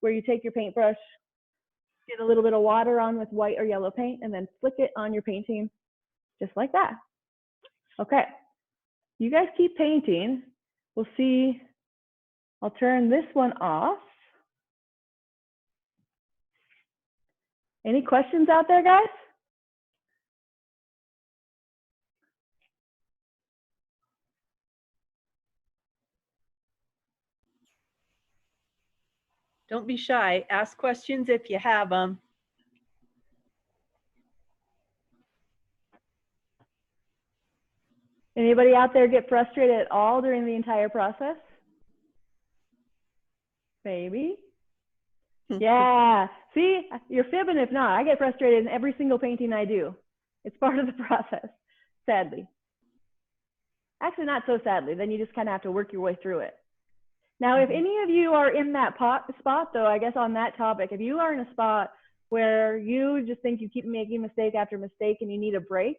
S1: where you take your paintbrush, get a little bit of water on with white or yellow paint, and then flick it on your painting just like that. Okay, you guys keep painting. We'll see. I'll turn this one off. Any questions out there, guys?
S2: Don't be shy. Ask questions if you have them.
S1: Anybody out there get frustrated at all during the entire process? Maybe. Yeah. See, you're fibbing if not. I get frustrated in every single painting I do. It's part of the process, sadly. Actually, not so sadly. Then you just kind of have to work your way through it. Now, if any of you are in that spot, though, I guess on that topic, if you are in a spot where you just think you keep making mistake after mistake and you need a break,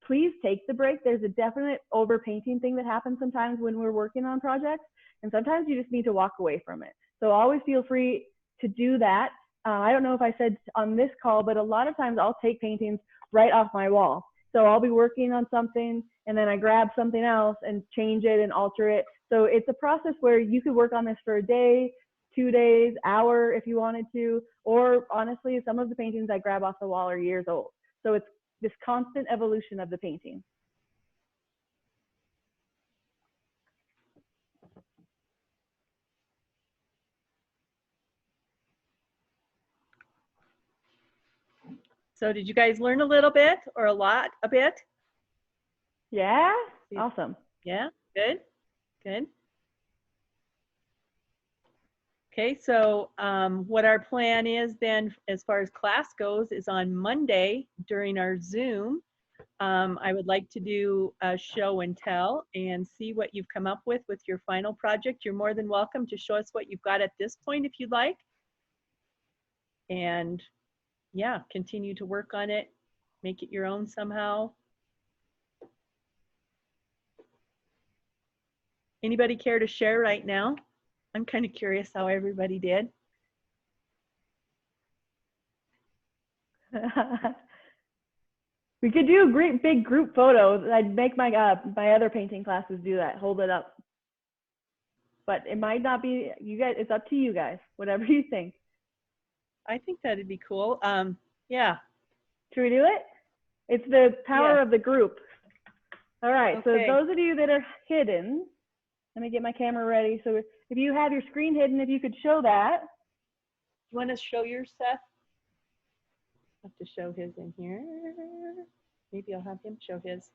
S1: please take the break. There's a definite overpainting thing that happens sometimes when we're working on projects, and sometimes you just need to walk away from it. So always feel free to do that. I don't know if I said on this call, but a lot of times I'll take paintings right off my wall. So I'll be working on something and then I grab something else and change it and alter it. So it's a process where you could work on this for a day, 2 days, hour if you wanted to, or honestly, some of the paintings I grab off the wall are years old. So it's this constant evolution of the painting.
S2: So did you guys learn a little bit or a bit?
S1: Yeah, awesome.
S2: Yeah, good, good. Okay, so what our plan is then as far as class goes is on Monday during our Zoom. I would like to do a show and tell and see what you've come up with your final project. You're more than welcome to show us what you've got at this point if you'd like. And yeah, continue to work on it, make it your own somehow. Anybody care to share right now? I'm kind of curious how everybody did.
S1: We could do a great big group photo. I'd make my other painting classes do that. Hold it up. But it might not be, you guys, it's up to you guys, whatever you think.
S2: I think that'd be cool. Yeah.
S1: Should we do it? It's the power
S2: Yeah.
S1: of the group. All right,
S2: Okay.
S1: so those of you that are hidden, let me get my camera ready. So if you have your screen hidden, if you could show that.
S2: You want to show yours, Seth? I have to show his in here. Maybe I'll have him show his.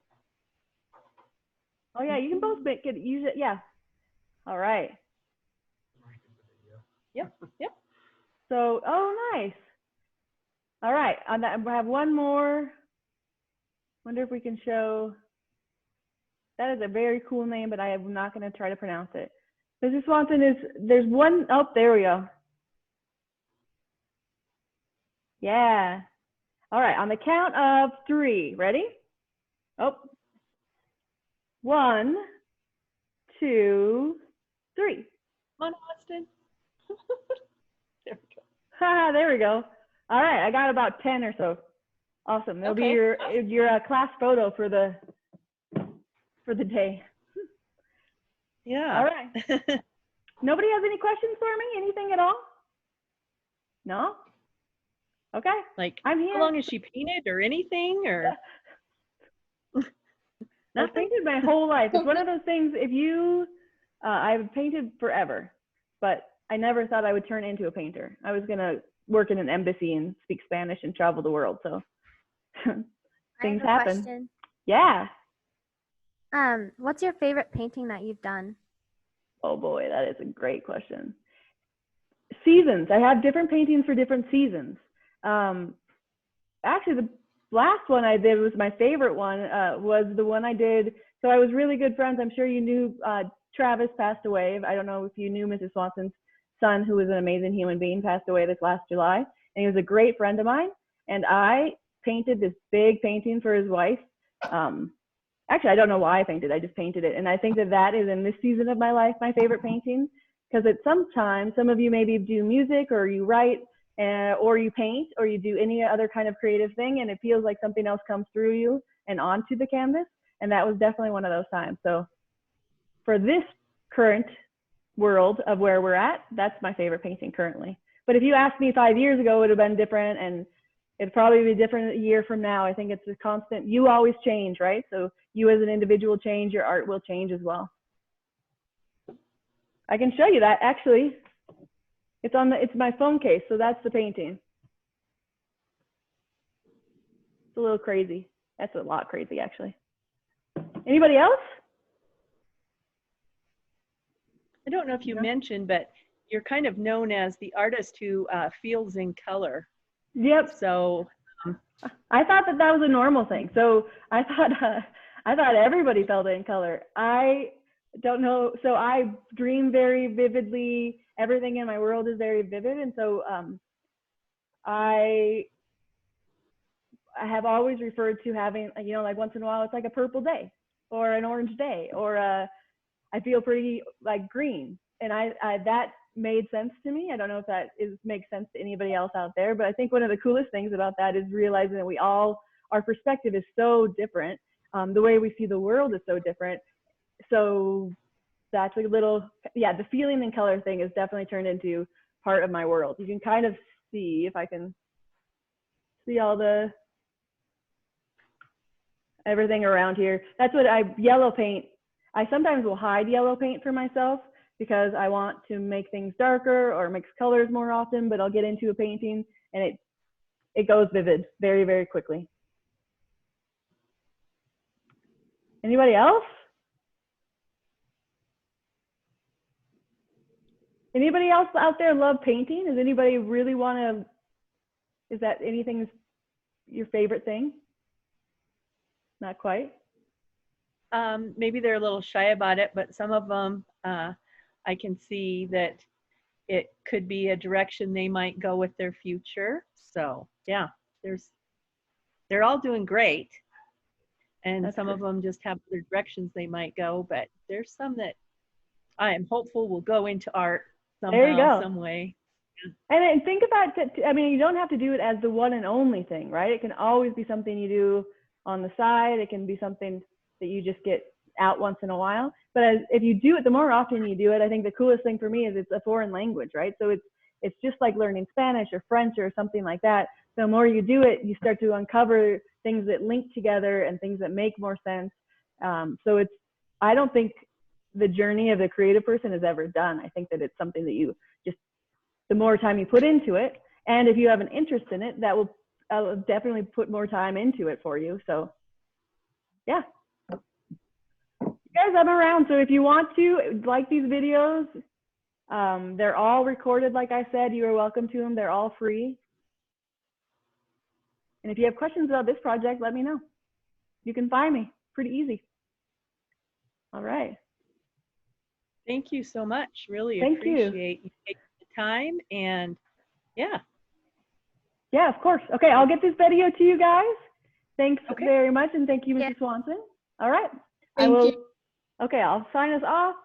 S1: Oh yeah, you can both make it, use it, yeah. All right.
S2: Yep, yep.
S1: So, oh, nice. All right, I have one more. Wonder if we can show. That is a very cool name, but I am not going to try to pronounce it. Mrs. Swanson is, there's one, oh, there we go. Yeah. All right, on the count of 3, ready? Oh. 1, 2, 3.
S2: Come on, Austin. There we go.
S1: Ha, there we go. All right, I got about 10 or so. Awesome. That'll be your class photo for the day.
S2: Yeah.
S1: All right. Nobody has any questions for me? Anything at all? No? Okay.
S2: Like,
S1: I'm here.
S2: how long has she painted or anything or?
S1: I've painted my whole life. It's one of those things, if you, I've painted forever, but I never thought I would turn into a painter. I was going to work in an embassy and speak Spanish and travel the world. So things happen.
S3: Question.
S1: Yeah.
S3: What's your favorite painting that you've done?
S1: Oh boy, that is a great question. Seasons. I have different paintings for different seasons. Actually, the last one I did was my favorite one, was the one I did. So I was really good friends. I'm sure you knew Travis passed away. I don't know if you knew Mrs. Swanson's son, who was an amazing human being, passed away this last July. And he was a great friend of mine. And I painted this big painting for his wife. Actually, I don't know why I painted. I just painted it. And I think that that is, in this season of my life, my favorite painting. Because at sometimes, some of you maybe do music or you write or you paint or you do any other kind of creative thing, and it feels like something else comes through you and onto the canvas. And that was definitely one of those times. So for this current world of where we're at, that's my favorite painting currently. But if you asked me 5 years ago, it would have been different, and it'd probably be different a year from now. I think it's a constant, you always change, right? So you as an individual change, your art will change as well. I can show you that actually. It's my phone case, so that's the painting. It's a little crazy. That's a lot crazy actually. Anybody else?
S2: I don't know if you mentioned, but you're kind of known as the artist who feels in color.
S1: Yep.
S2: So
S1: I thought that was a normal thing. So I thought everybody felt in color. I don't know. So I dream very vividly. Everything in my world is very vivid. And so I have always referred to having, you know, like once in a while, it's like a purple day or an orange day, or I feel pretty like green. And that made sense to me. I don't know if that makes sense to anybody else out there, but I think one of the coolest things about that is realizing that our perspective is so different. The way we see the world is so different. So that's a little, yeah, the feeling and color thing is definitely turned into part of my world. You can kind of see, if I can see everything around here. That's what yellow paint. I sometimes will hide yellow paint for myself because I want to make things darker or mix colors more often, but I'll get into a painting and it goes vivid very, very quickly. Anybody else? Anybody else out there love painting? Does anybody really want to, is that anything your favorite thing? Not quite.
S2: maybe they're a little shy about it, but some of them, I can see that it could be a direction they might go with their future. So yeah, they're all doing great. And some of them just have other directions they might go, but there's some that I am hopeful will go into art
S1: There you
S2: somehow,
S1: go.
S2: some way.
S1: And then think about it. I mean, you don't have to do it as the one and only thing, right? It can always be something you do on the side. It can be something that you just get out once in a while. But if you do it, the more often you do it, I think the coolest thing for me is it's a foreign language, right? So it's just like learning Spanish or French or something like that. The more you do it, you start to uncover things that link together and things that make more sense. So I don't think the journey of the creative person is ever done. I think that it's something that you just, the more time you put into it, and if you have an interest in it, that will definitely put more time into it for you. So yeah. Guys, I'm around, so if you want to like these videos, they're all recorded. Like I said, you are welcome to them. They're all free. And if you have questions about this project, let me know. You can find me pretty easy. All right.
S2: Thank you so much. Really
S1: Thank you.
S2: appreciate you taking the time, and yeah.
S1: Yeah, of course. Okay, I'll get this video to you guys. Thanks
S2: Okay.
S1: very much, and thank you, Mrs.
S3: Yeah.
S1: Swanson. All right.
S4: Thank you.
S1: Okay, I'll sign us off.